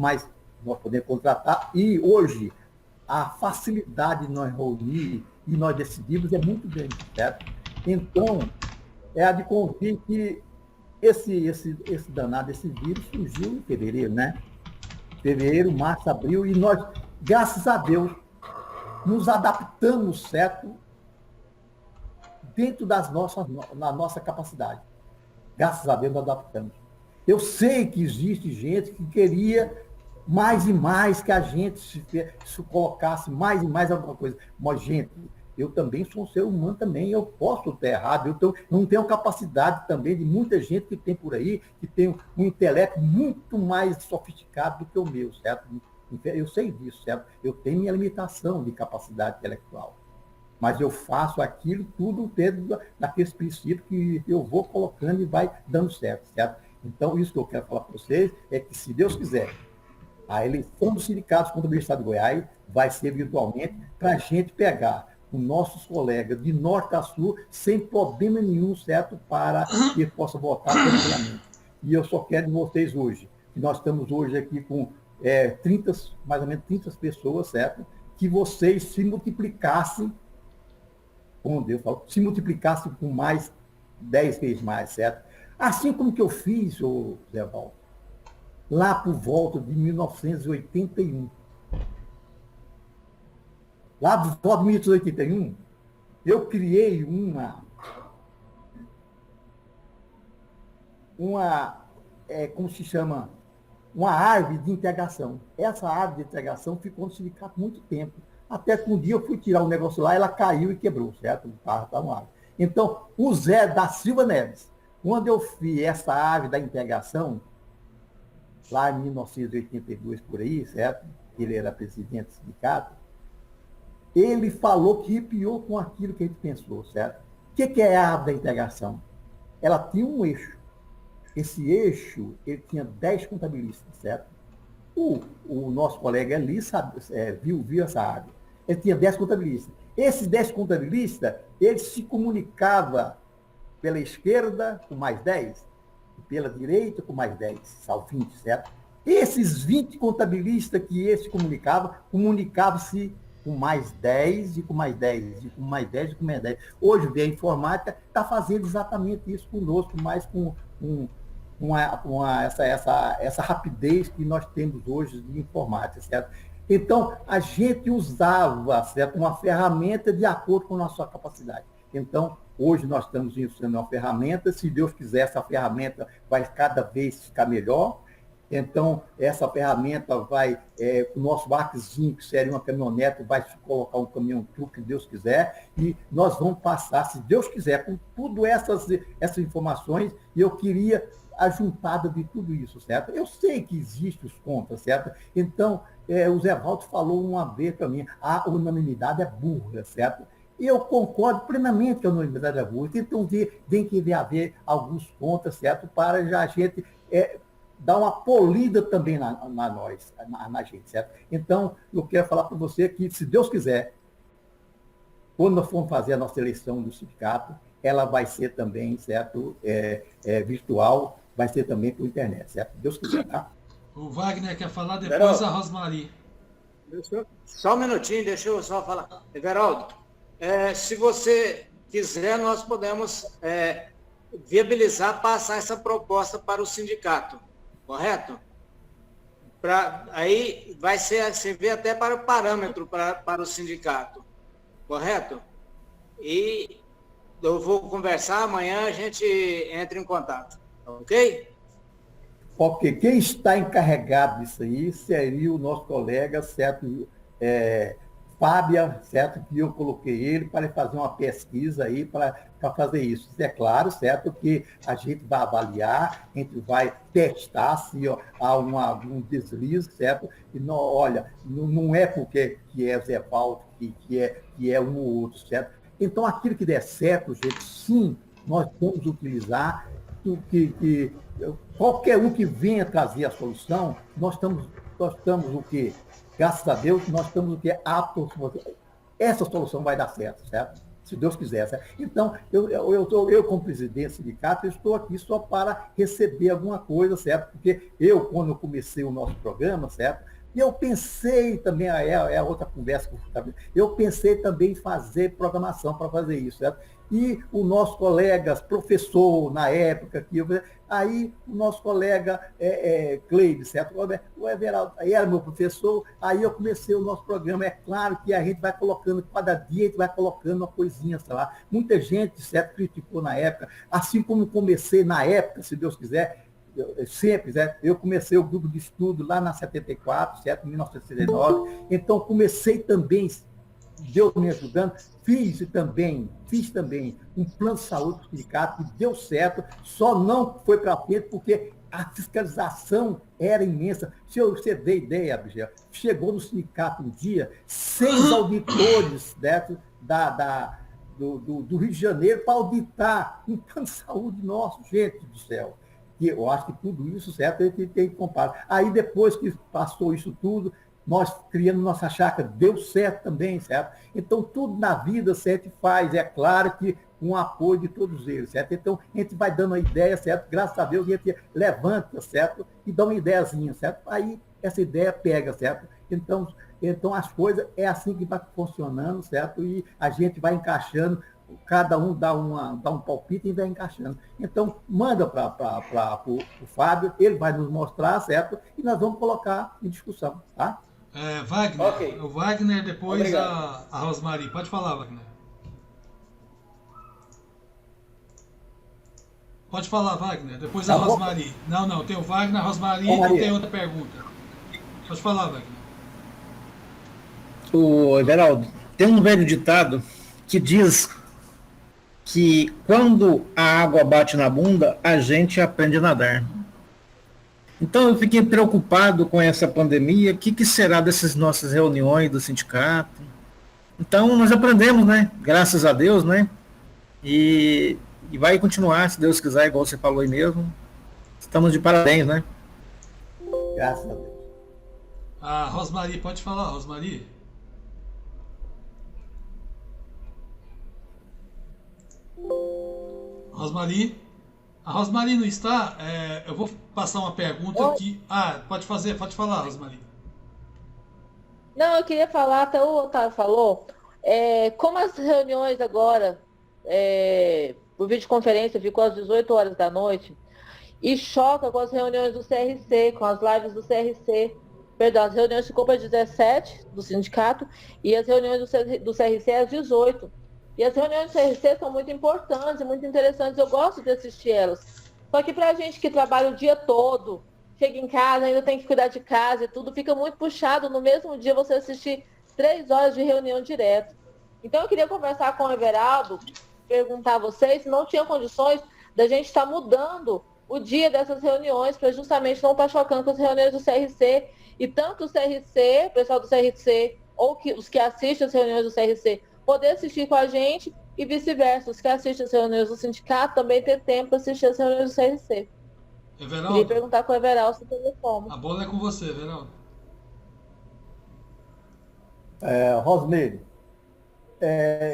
e hoje a facilidade de nós reunir e nós decidirmos é muito grande, certo? Então, é de convir que esse danado, esse vírus surgiu em fevereiro, né? Fevereiro, março, abril, e nós, graças a Deus, nos adaptamos, certo? Dentro da nossa capacidade. Graças a Deus, nós adaptamos. Eu sei que existe gente que queria mais e mais que a gente se colocasse mais e mais alguma coisa. Mas, gente, eu também sou um ser humano também, eu posso estar errado, eu não tenho capacidade também de muita gente que tem por aí, que tem um intelecto muito mais sofisticado do que o meu, certo? Eu sei disso, certo? Eu tenho minha limitação de capacidade intelectual. Mas eu faço aquilo tudo dentro daqueles princípios que eu vou colocando e vai dando certo, certo? Então, isso que eu quero falar para vocês é que, se Deus quiser, a eleição dos sindicatos contra o Estado de Goiás vai ser virtualmente para a gente pegar os nossos colegas de norte a sul sem problema nenhum, certo? Para que possa votar tranquilamente. E eu só quero de vocês hoje, que nós estamos hoje aqui com mais ou menos 30 pessoas, certo? Que vocês se multiplicassem, como Deus falou, se multiplicassem com mais 10 vezes mais, certo? Assim como que eu fiz, Zé Valdo, lá por volta de 1981. Lá por volta de 1981, eu criei como se chama? Uma árvore de integração. Essa árvore de integração ficou no sindicato muito tempo. Até que um dia eu fui tirar um negócio lá, ela caiu e quebrou, certo? O carro estava no ar. Então, o Zé da Silva Neves, quando eu fiz essa árvore da integração, lá em 1982, por aí, certo? Ele era presidente do sindicato, ele falou que arrepiou com aquilo que a gente pensou, certo? O que é a árvore da integração? Ela tinha um eixo. Esse eixo, ele tinha 10 contabilistas, certo? O nosso colega ali viu essa árvore. Ele tinha 10 contabilistas. Esses 10 contabilistas, eles se comunicavam pela esquerda com mais 10, e pela direita com mais 10, são 20, certo? Esses 20 contabilistas que eles se comunicavam-se com mais 10, e com mais 10, e com mais 10, e com mais 10. Hoje, a informática está fazendo exatamente isso conosco, mas com essa rapidez que nós temos hoje de informática, certo? Então, a gente usava, certo, uma ferramenta de acordo com a nossa capacidade. Então, hoje nós estamos usando uma ferramenta, se Deus quiser, essa ferramenta vai cada vez ficar melhor. Então, essa ferramenta vai, o nosso barquezinho, que seria uma caminhonete, vai se colocar um caminhão-truque, se Deus quiser, e nós vamos passar, se Deus quiser, com tudo essas informações, e eu queria a juntada de tudo isso, certo? Eu sei que existem os contras, certo? Então, o Zé Valdo falou uma vez para mim, a unanimidade é burra, certo? E eu concordo plenamente que a unanimidade é burra. Então, tem que haver alguns contras, certo? Para já a gente dar uma polida também na gente, certo? Então, eu quero falar para você que, se Deus quiser, quando nós formos fazer a nossa eleição do sindicato, ela vai ser também, certo? Virtual, vai ser também por internet, certo? Deus quiser, tá? O Wagner quer falar, depois a Rosmari. Só um minutinho, deixa eu só falar. Everaldo, se você quiser, nós podemos viabilizar, passar essa proposta para o sindicato, correto? Aí vai servir até para o parâmetro para o sindicato, correto? E eu vou conversar, amanhã a gente entra em contato, ok? Porque quem está encarregado disso aí seria o nosso colega, certo? Fábia, certo? Que eu coloquei ele para fazer uma pesquisa aí para fazer isso. É claro, certo? Que a gente vai avaliar, a gente vai testar se ó, há um deslize, certo? E não, olha, não é porque que é Zé Paulo, que é um ou outro, certo? Então, aquilo que der certo, gente, sim, nós vamos utilizar que qualquer um que venha trazer a solução, nós estamos o quê? Graças a Deus, nós estamos o quê? Aptos. Essa solução vai dar certo, certo? Se Deus quiser, certo? Então, eu como presidente do sindicato, eu estou aqui só para receber alguma coisa, certo? Porque quando eu comecei o nosso programa, certo? E eu pensei também, é a outra conversa que eu pensei também em fazer programação para fazer isso, certo? E o nosso colega, professor, na época, aí o nosso colega Cleide, certo? O Everaldo, aí era meu professor, aí eu comecei o nosso programa. É claro que a gente vai colocando, cada dia a gente vai colocando uma coisinha, sei lá. Muita gente, certo, criticou na época, assim como comecei na época, se Deus quiser, sempre, certo? Eu comecei o grupo de estudo lá na 74, certo? Em 1969, então comecei também, Deus me ajudando, fiz também um plano de saúde do sindicato que deu certo, só não foi para frente porque a fiscalização era imensa. Se você der ideia, Abigel, chegou no sindicato um dia 6 auditores, certo? Do Rio de Janeiro para auditar um plano de saúde nosso, gente do céu. E eu acho que tudo isso, certo, a gente tem que comparar. Aí depois que passou isso tudo, nós criamos nossa chácara, deu certo também, certo? Então, tudo na vida, certo, faz. É claro que com o apoio de todos eles, certo? Então, a gente vai dando uma ideia, certo? Graças a Deus, a gente levanta, certo? E dá uma ideiazinha, certo? Aí, essa ideia pega, certo? Então as coisas é assim que vai funcionando, certo? E a gente vai encaixando, cada um dá um palpite e vai encaixando. Então, manda para o Fábio, ele vai nos mostrar, certo? E nós vamos colocar em discussão, tá? Wagner, Ok. o Wagner, depois Obrigado. a Rosmarie. Pode falar, Wagner. Pode falar, Wagner, depois a Rosmarie. Não, tem o Wagner, a Rosmarie e tem outra pergunta. Pode falar, Wagner. O Everaldo, tem um velho ditado que diz que quando a água bate na bunda, a gente aprende a nadar. Então eu fiquei preocupado com essa pandemia, o que será dessas nossas reuniões do sindicato? Então nós aprendemos, né? Graças a Deus, né? E vai continuar, se Deus quiser, igual você falou aí mesmo. Estamos de parabéns, né? Graças a Deus. A Rosmarie, pode falar, Rosmarie. Rosmarie? A Rosmarie não está? Eu vou passar uma pergunta aqui. Pode falar, Rosmarie. Não, eu queria falar, até o Otávio falou, como as reuniões agora, por videoconferência, ficou às 18 horas da noite, e choca com as reuniões do CRC, com as lives do CRC. Perdão, as reuniões ficou para 17 do sindicato, e as reuniões do CRC às 18. E as reuniões do CRC são muito importantes e muito interessantes, eu gosto de assistir elas. Só que pra gente que trabalha o dia todo, chega em casa, ainda tem que cuidar de casa e tudo, fica muito puxado no mesmo dia você assistir 3 horas de reunião direto. Então eu queria conversar com o Everaldo, perguntar a vocês se não tinha condições da gente estar mudando o dia dessas reuniões, para justamente não estar chocando com as reuniões do CRC. E tanto o CRC, o pessoal do CRC, ou os que assistem as reuniões do CRC, poder assistir com a gente e vice-versa. Os que assistem as reuniões do sindicato também ter tempo para assistir as reuniões do CRC. Everaldo, queria perguntar com o Everaldo se tem como. a bola é com você, Everaldo. Rosmeire,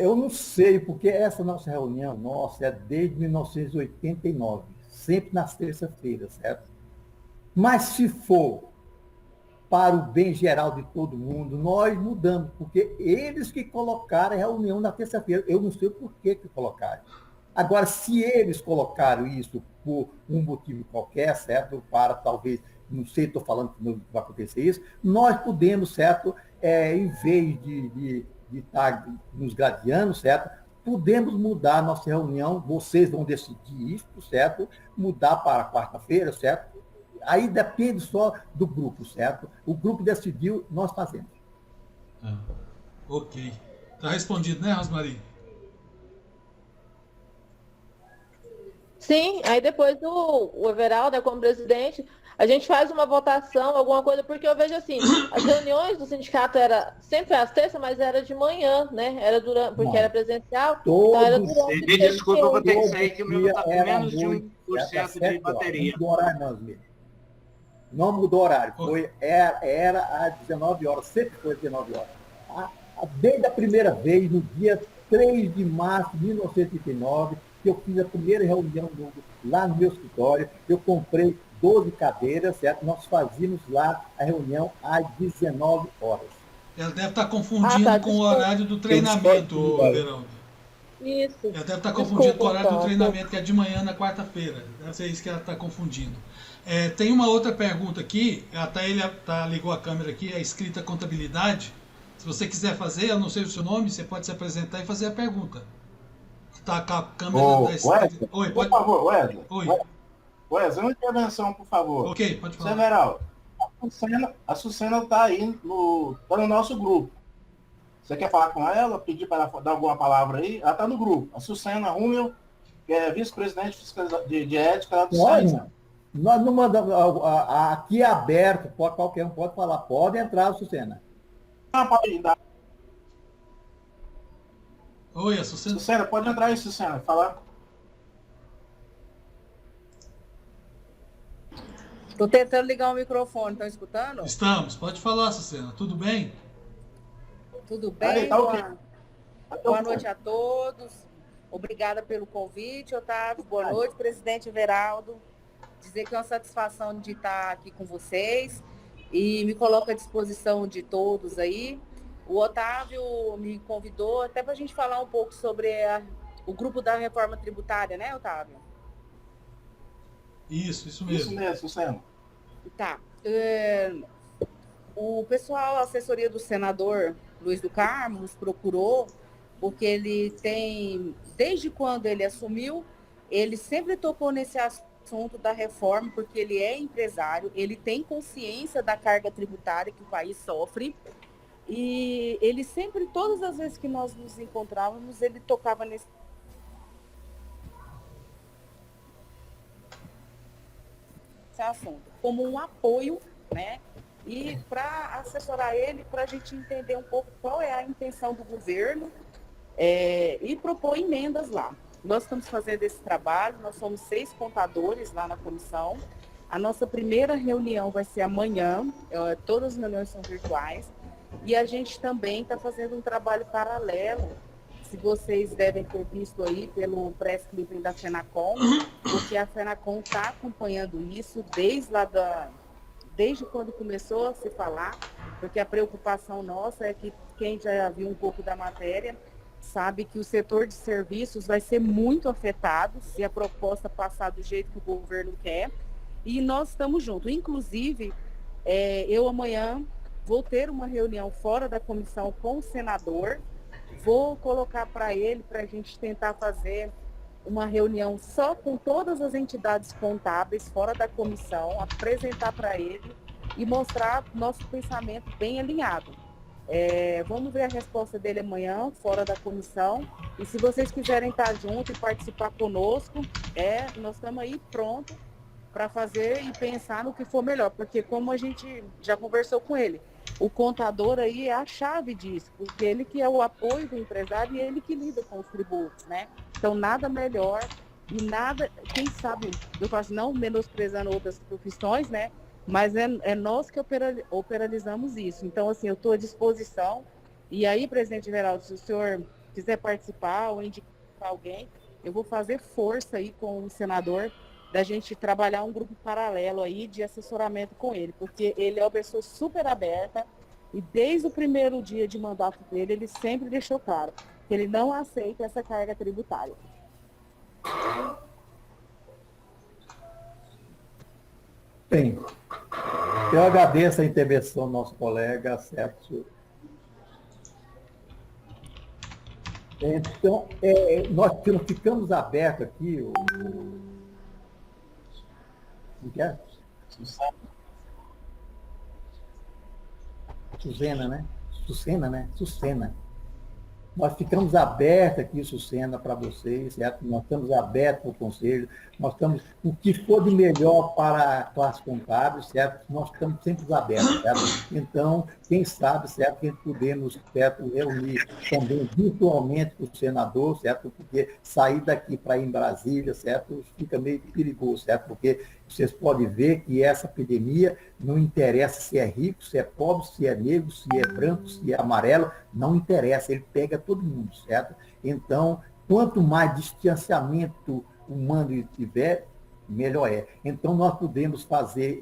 eu não sei, porque essa nossa reunião é desde 1989, sempre nas terças-feiras, certo? Mas se for para o bem geral de todo mundo, nós mudamos, porque eles que colocaram a reunião na terça-feira. Eu não sei por que colocaram. Agora, se eles colocaram isso por um motivo qualquer, certo? Para talvez, não sei, estou falando que não vai acontecer isso, nós podemos, certo? Em vez de estar nos gradeando, certo? Podemos mudar a nossa reunião, vocês vão decidir isso, certo? Mudar para quarta-feira, certo? Aí depende só do grupo, certo? O grupo decidiu, nós fazemos. Ok. Está respondido, né, Rosmarie? Sim, aí depois o Everaldo, como presidente, a gente faz uma votação, alguma coisa, porque eu vejo assim, as reuniões do sindicato era sempre às terças, mas era de manhã, né? Era durante, porque era presencial, então era durante. Me desculpa, eu vou ter que sair, que o meu está com menos de 1% de bateria. Não mudou horário, não, Zmir. Não mudou horário. Era às 19 horas, sempre foi às 19 horas. Desde a primeira vez, no dia 3 de março de 1989, que eu fiz a primeira reunião lá no meu escritório, eu comprei 12 cadeiras, certo? Nós fazíamos lá a reunião às 19 horas. Ela deve estar confundindo com o horário do treinamento, Verão. Isso. Ela deve estar confundindo com o horário do treinamento, que é de manhã na quarta-feira. Deve ser isso que ela está confundindo. Tem uma outra pergunta aqui, até ele ligou a câmera aqui, é escrita contabilidade. Se você quiser fazer, eu não sei o seu nome, você pode se apresentar e fazer a pergunta. Está com a câmera da esquerda. Oi, pode... Por favor, Wesley. Oi. Wesley, uma intervenção, por favor. Ok, pode falar. Several, a Sucena está aí tá no nosso grupo. Você quer falar com ela, pedir para ela dar alguma palavra aí? Ela está no grupo. A Sucena Rúmel, que é vice-presidente de ética lá do Sucena. Nós não mandamos. Aqui é aberto, qualquer um pode falar. Pode entrar, Sucena. Oi, a Sucena. Sucena, pode entrar aí, Sucena, falar. Estou tentando ligar o microfone, estão escutando? Estamos, pode falar, Sucena. Tudo bem? Tudo bem? Aí, tá okay. Boa noite a todos. Obrigada pelo convite, Otávio. Boa noite, presidente Everaldo. Dizer que é uma satisfação de estar aqui com vocês e me coloco à disposição de todos aí. O Otávio me convidou até para a gente falar um pouco sobre o grupo da reforma tributária, né, Otávio? Isso mesmo. Isso mesmo, Sucena. Tá. O pessoal, a assessoria do senador Luiz do Carmo nos procurou porque ele tem, desde quando ele assumiu, ele sempre tocou nesse assunto da reforma, porque ele é empresário, ele tem consciência da carga tributária que o país sofre, e ele sempre, todas as vezes que nós nos encontrávamos, ele tocava nesse assunto, como um apoio, né? E para assessorar ele, para a gente entender um pouco qual é a intenção do governo e propor emendas lá. Nós estamos fazendo esse trabalho, nós somos 6 contadores lá na comissão. A nossa primeira reunião vai ser amanhã, todas as reuniões são virtuais. E a gente também está fazendo um trabalho paralelo, se vocês devem ter visto aí pelo press clipping da FENACOM, porque a FENACOM está acompanhando isso desde quando começou a se falar, porque a preocupação nossa é que quem já viu um pouco da matéria sabe que o setor de serviços vai ser muito afetado se a proposta passar do jeito que o governo quer, e nós estamos juntos. Inclusive, eu amanhã vou ter uma reunião fora da comissão com o senador, vou colocar para ele, para a gente tentar fazer uma reunião só com todas as entidades contábeis fora da comissão, apresentar para ele e mostrar nosso pensamento bem alinhado. Vamos ver a resposta dele amanhã, fora da comissão. E se vocês quiserem estar junto e participar conosco, nós estamos aí prontos para fazer e pensar no que for melhor. Porque como a gente já conversou com ele, o contador aí é a chave disso, porque ele que é o apoio do empresário e ele que lida com os tributos, né? Então nada melhor e nada, quem sabe, eu faço não menosprezando outras profissões, né? Mas é nós que operalizamos isso. Então, assim, eu estou à disposição. E aí, presidente Everaldo, se o senhor quiser participar ou indicar alguém, eu vou fazer força aí com o senador da gente trabalhar um grupo paralelo aí de assessoramento com ele, porque ele é uma pessoa super aberta e desde o primeiro dia de mandato dele, ele sempre deixou claro que ele não aceita essa carga tributária. Bem, eu agradeço a intervenção do nosso colega Sérgio. Então, nós ficamos abertos aqui. Sucena. Nós ficamos abertos aqui, Sucena, para vocês, certo? Nós estamos abertos para o conselho, nós estamos, o que for de melhor para a classe contábil, certo? Nós estamos sempre abertos, certo? Então, quem sabe, certo, que podemos, certo, reunir também virtualmente com o senador, certo? Porque sair daqui para ir em Brasília, certo, fica meio perigoso, certo? Porque vocês podem ver que essa epidemia não interessa se é rico, se é pobre, se é negro, se é branco, se é amarelo, não interessa, ele pega todo mundo, certo? Então, quanto mais distanciamento humano tiver, melhor é. Então, nós podemos fazer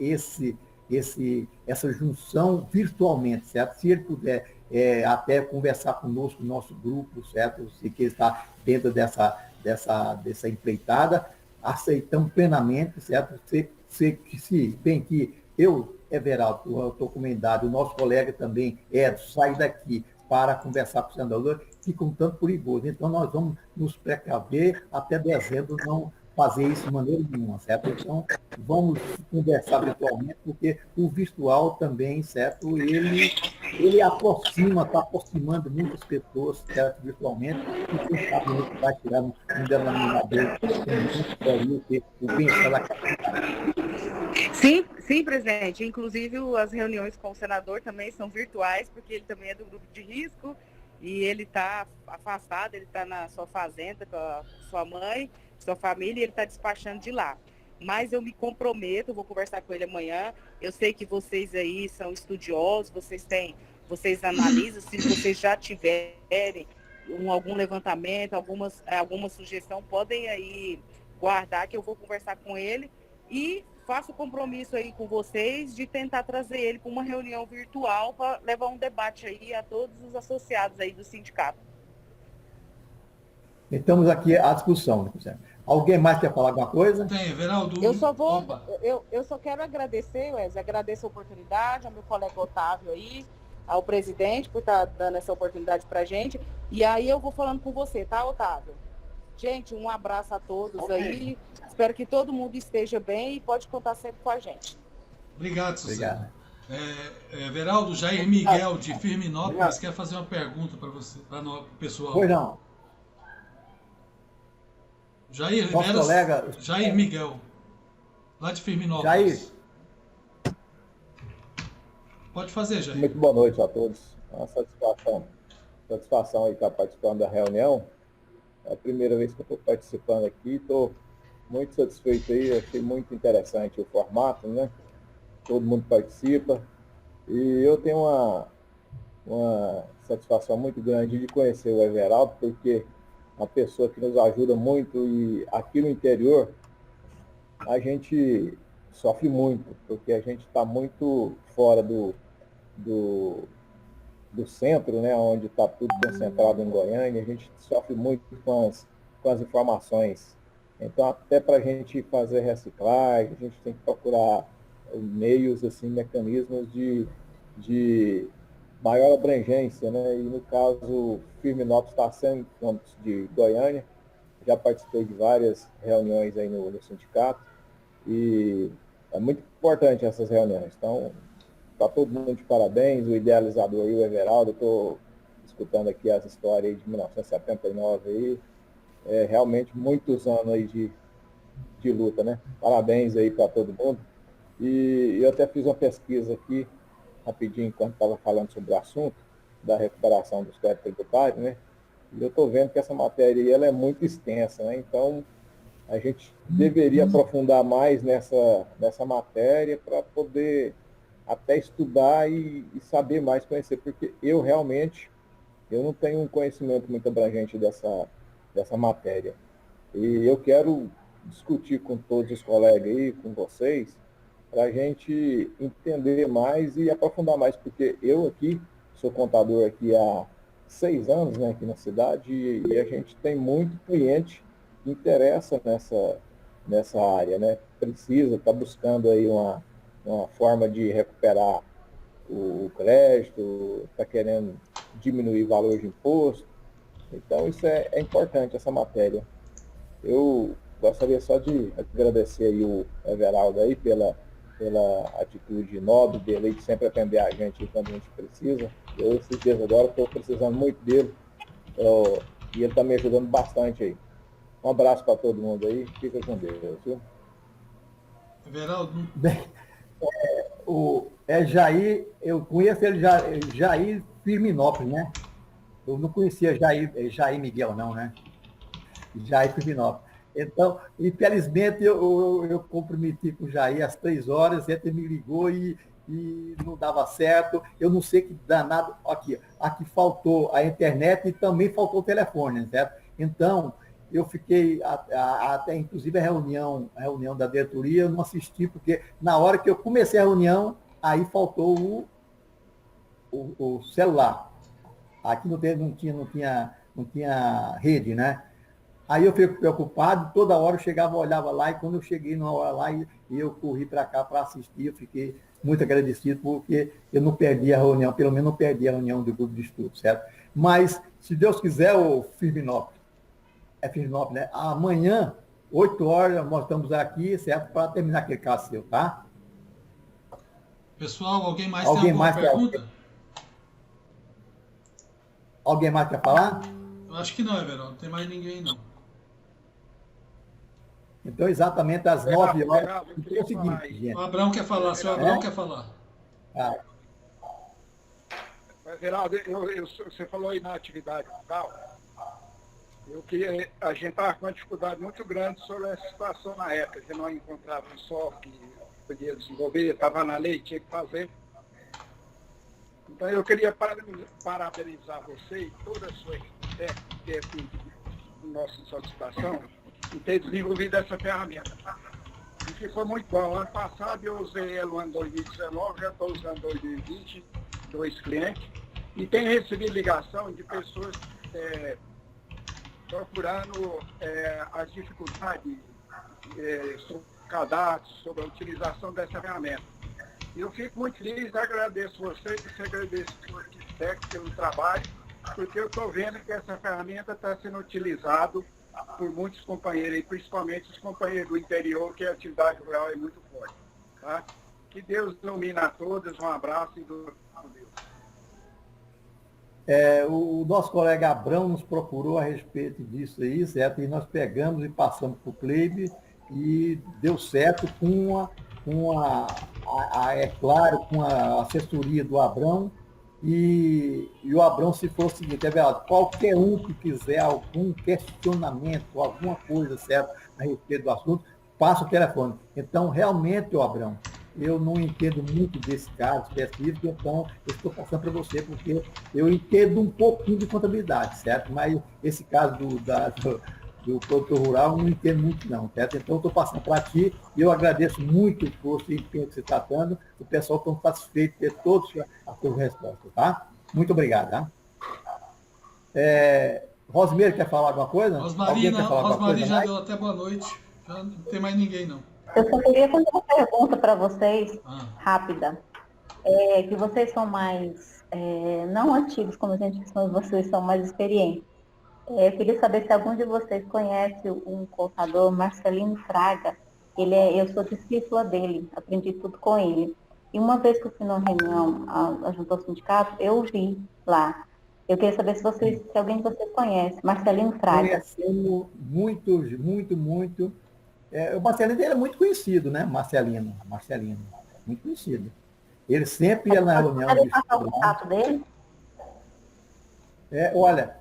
essa junção virtualmente, certo? Se ele puder até conversar conosco, nosso grupo, certo? Se que está dentro dessa empreitada, aceitamos plenamente, certo? Se bem que eu, Everaldo, eu estou comentado, o nosso colega também, Edson, sai daqui para conversar com o senador, fica um tanto perigoso. Então, nós vamos nos precaver até dezembro não fazer isso de maneira nenhuma, certo? Então, vamos conversar virtualmente, porque o virtual também, certo? Ele aproxima, está aproximando muitas pessoas, certo? Virtualmente, e quem sabe a gente vai tirar um denominador o bem-estar da capital. Sim, presidente. Inclusive, as reuniões com o senador também são virtuais, porque ele também é do grupo de risco e ele está afastado, ele está na sua fazenda com a sua mãe, sua família, e ele está despachando de lá. Mas eu me comprometo, vou conversar com ele amanhã. Eu sei que vocês aí são estudiosos, vocês analisam, se vocês já tiverem algum levantamento, alguma sugestão, podem aí guardar que eu vou conversar com ele e faço compromisso aí com vocês de tentar trazer ele para uma reunião virtual para levar um debate aí a todos os associados aí do sindicato. Estamos aqui à discussão. Alguém mais quer falar alguma coisa? Tem, Everaldo. Eu só quero agradecer, Wesley, agradeço a oportunidade ao meu colega Otávio aí, ao presidente por estar dando essa oportunidade para a gente. E aí eu vou falando com você, tá, Otávio? Gente, um abraço a todos aí. Espero que todo mundo esteja bem e pode contar sempre com a gente. Obrigado, Suzana. Everaldo, Jair Miguel, de Firminópolis, quer fazer uma pergunta para você, para o pessoal. Pois não. Jair Miguel, lá de Firminópolis. Jair. Pode fazer, Jair. Muito boa noite a todos. É uma satisfação aí estar participando da reunião. É a primeira vez que eu estou participando aqui, estou muito satisfeito aí, achei muito interessante o formato, né? Todo mundo participa. E eu tenho uma satisfação muito grande de conhecer o Everaldo, porque é uma pessoa que nos ajuda muito e aqui no interior a gente sofre muito, porque a gente está muito fora do centro, né, onde está tudo concentrado em Goiânia, a gente sofre muito com as informações. Então, até para a gente fazer reciclagem, a gente tem que procurar meios, assim, mecanismos de maior abrangência, né? E no caso, Firminópolis está a 100 quilômetros de Goiânia, já participei de várias reuniões aí no sindicato, e é muito importante essas reuniões. Então, está todo mundo de parabéns, o idealizador aí, o Everaldo, eu estou escutando aqui as histórias aí de 1979 aí, realmente muitos anos aí de luta, né? Parabéns aí para todo mundo. E eu até fiz uma pesquisa aqui, rapidinho, enquanto estava falando sobre o assunto da recuperação dos créditos tributários, né? E eu estou vendo que essa matéria aí, ela é muito extensa, né? Então, a gente deveria aprofundar mais nessa matéria para poder até estudar e saber mais, conhecer, porque eu não tenho um conhecimento muito abrangente dessa matéria. E eu quero discutir com todos os colegas aí, com vocês, para a gente entender mais e aprofundar mais, porque eu aqui sou contador aqui há 6 anos, né, aqui na cidade, e a gente tem muito cliente que interessa nessa área, né? Precisa, está buscando aí uma forma de recuperar o crédito, está querendo diminuir o valor de imposto. Então, isso é importante, essa matéria. Eu gostaria só de agradecer aí o Everaldo aí pela pela atitude nobre dele de sempre atender a gente quando a gente precisa. Eu, esses dias agora, estou precisando muito dele e ele está me ajudando bastante aí. Um abraço para todo mundo aí, fica com Deus, viu? Everaldo. Bem, Jair, eu conheço ele, Jair Firminópolis, né? Eu não conhecia Jair Miguel, não, né? Jair Firminópolis. Então, infelizmente, eu comprometi com o Jair às 3 horas, ele me ligou e não dava certo. Eu não sei que danado. Aqui faltou a internet e também faltou o telefone, certo? Então, eu fiquei até, inclusive, a reunião da diretoria, eu não assisti, porque na hora que eu comecei a reunião, aí faltou o celular. Aqui não tinha rede, né? Aí eu fiquei preocupado, toda hora eu chegava, olhava lá, e quando eu cheguei numa hora lá, e eu corri para cá para assistir, eu fiquei muito agradecido, porque eu não perdi a reunião, pelo menos não perdi a reunião do grupo de estudo, certo? Mas, se Deus quiser, o Firminópolis, né? Amanhã, 8 horas, nós estamos aqui, certo? Para terminar aquele caso seu, tá? Pessoal, alguém mais tem alguma pergunta? Alguém mais quer falar? Eu acho que não, Everaldo, não tem mais ninguém, não. Então, exatamente às 9 horas. Então é o seguinte, gente. O Abrão quer falar, seu Abrão quer falar. Everaldo, você falou aí na atividade rural. A gente estava com uma dificuldade muito grande sobre essa situação na época. A gente não encontrava um software que podia desenvolver, estava na lei, tinha que fazer. Então, eu queria parabenizar você e toda a sua equipe, nossa satisfação, em ter desenvolvido essa ferramenta. E ficou muito bom. Ano passado eu usei ela no ano 2019, já estou usando 2020, 2 clientes, e tenho recebido ligação de pessoas procurando as dificuldades sobre o cadastro, sobre a utilização dessa ferramenta. E eu fico muito feliz, agradeço você, agradeço o arquiteto pelo trabalho, porque eu estou vendo que essa ferramenta está sendo utilizada por muitos companheiros, e principalmente os companheiros do interior, que a atividade rural é muito forte. Tá? Que Deus ilumine a todos, um abraço e do Deus. O nosso colega Abrão nos procurou a respeito disso aí, certo? E nós pegamos e passamos para o Cleibe e deu certo é claro, com a assessoria do Abrão, e o Abrão se for o seguinte, qualquer um que quiser algum questionamento, alguma coisa, certo, a respeito do assunto, passa o telefone. Então, realmente, Abrão, eu não entendo muito desse caso específico, então eu estou passando para você, porque eu entendo um pouquinho de contabilidade, certo? Mas esse caso do produtor rural eu não entendo muito não, certo? Então eu estou passando para ti e eu agradeço muito por esse empenho que você está dando, o pessoal está satisfeito de ter todas as suas respostas, tá? Muito obrigado, tá? Rosmeiro quer falar alguma coisa? Rosmari já deu até boa noite, já não tem mais ninguém não. Eu só queria fazer uma pergunta para vocês, rápida. Que vocês são mais, não antigos, como a gente diz, mas vocês são mais experientes. Eu queria saber se algum de vocês conhece um contador, Marcelino Fraga. Eu sou discípula dele, aprendi tudo com ele. E uma vez que eu fui numa reunião junto ao sindicato, eu vi lá. Eu queria saber se alguém de vocês conhece, Marcelino Fraga. Conhecemos muito. O Marcelino ele é muito conhecido, né? Marcelino, muito conhecido. Ele sempre ia na reunião. Você passar o contato dele? Olha,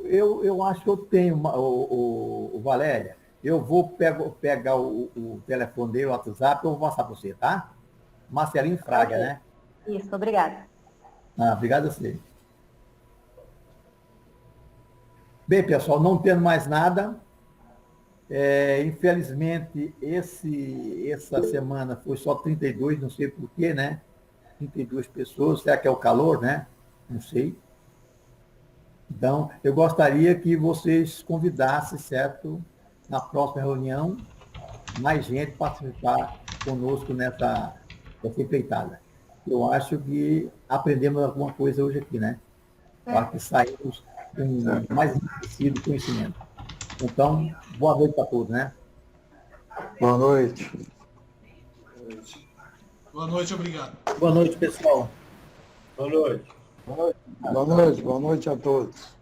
eu acho que eu tenho, o Valéria, eu vou pegar o telefone dele, o WhatsApp, eu vou passar para você, tá? Marcelino Fraga, né? Isso, obrigada. Obrigado a você. Bem, pessoal, não tendo mais nada, infelizmente, essa semana foi só 32, não sei porquê, né? 32 pessoas, será que é o calor, né? Não sei. Então, eu gostaria que vocês convidassem, certo, na próxima reunião, mais gente participar conosco nessa empreitada. Eu acho que aprendemos alguma coisa hoje aqui, né? Para que saímos com mais enriquecido conhecimento. Então, boa noite para todos, né? Boa noite. Boa noite, obrigado. Boa noite, pessoal. Boa noite. Boa noite a todos.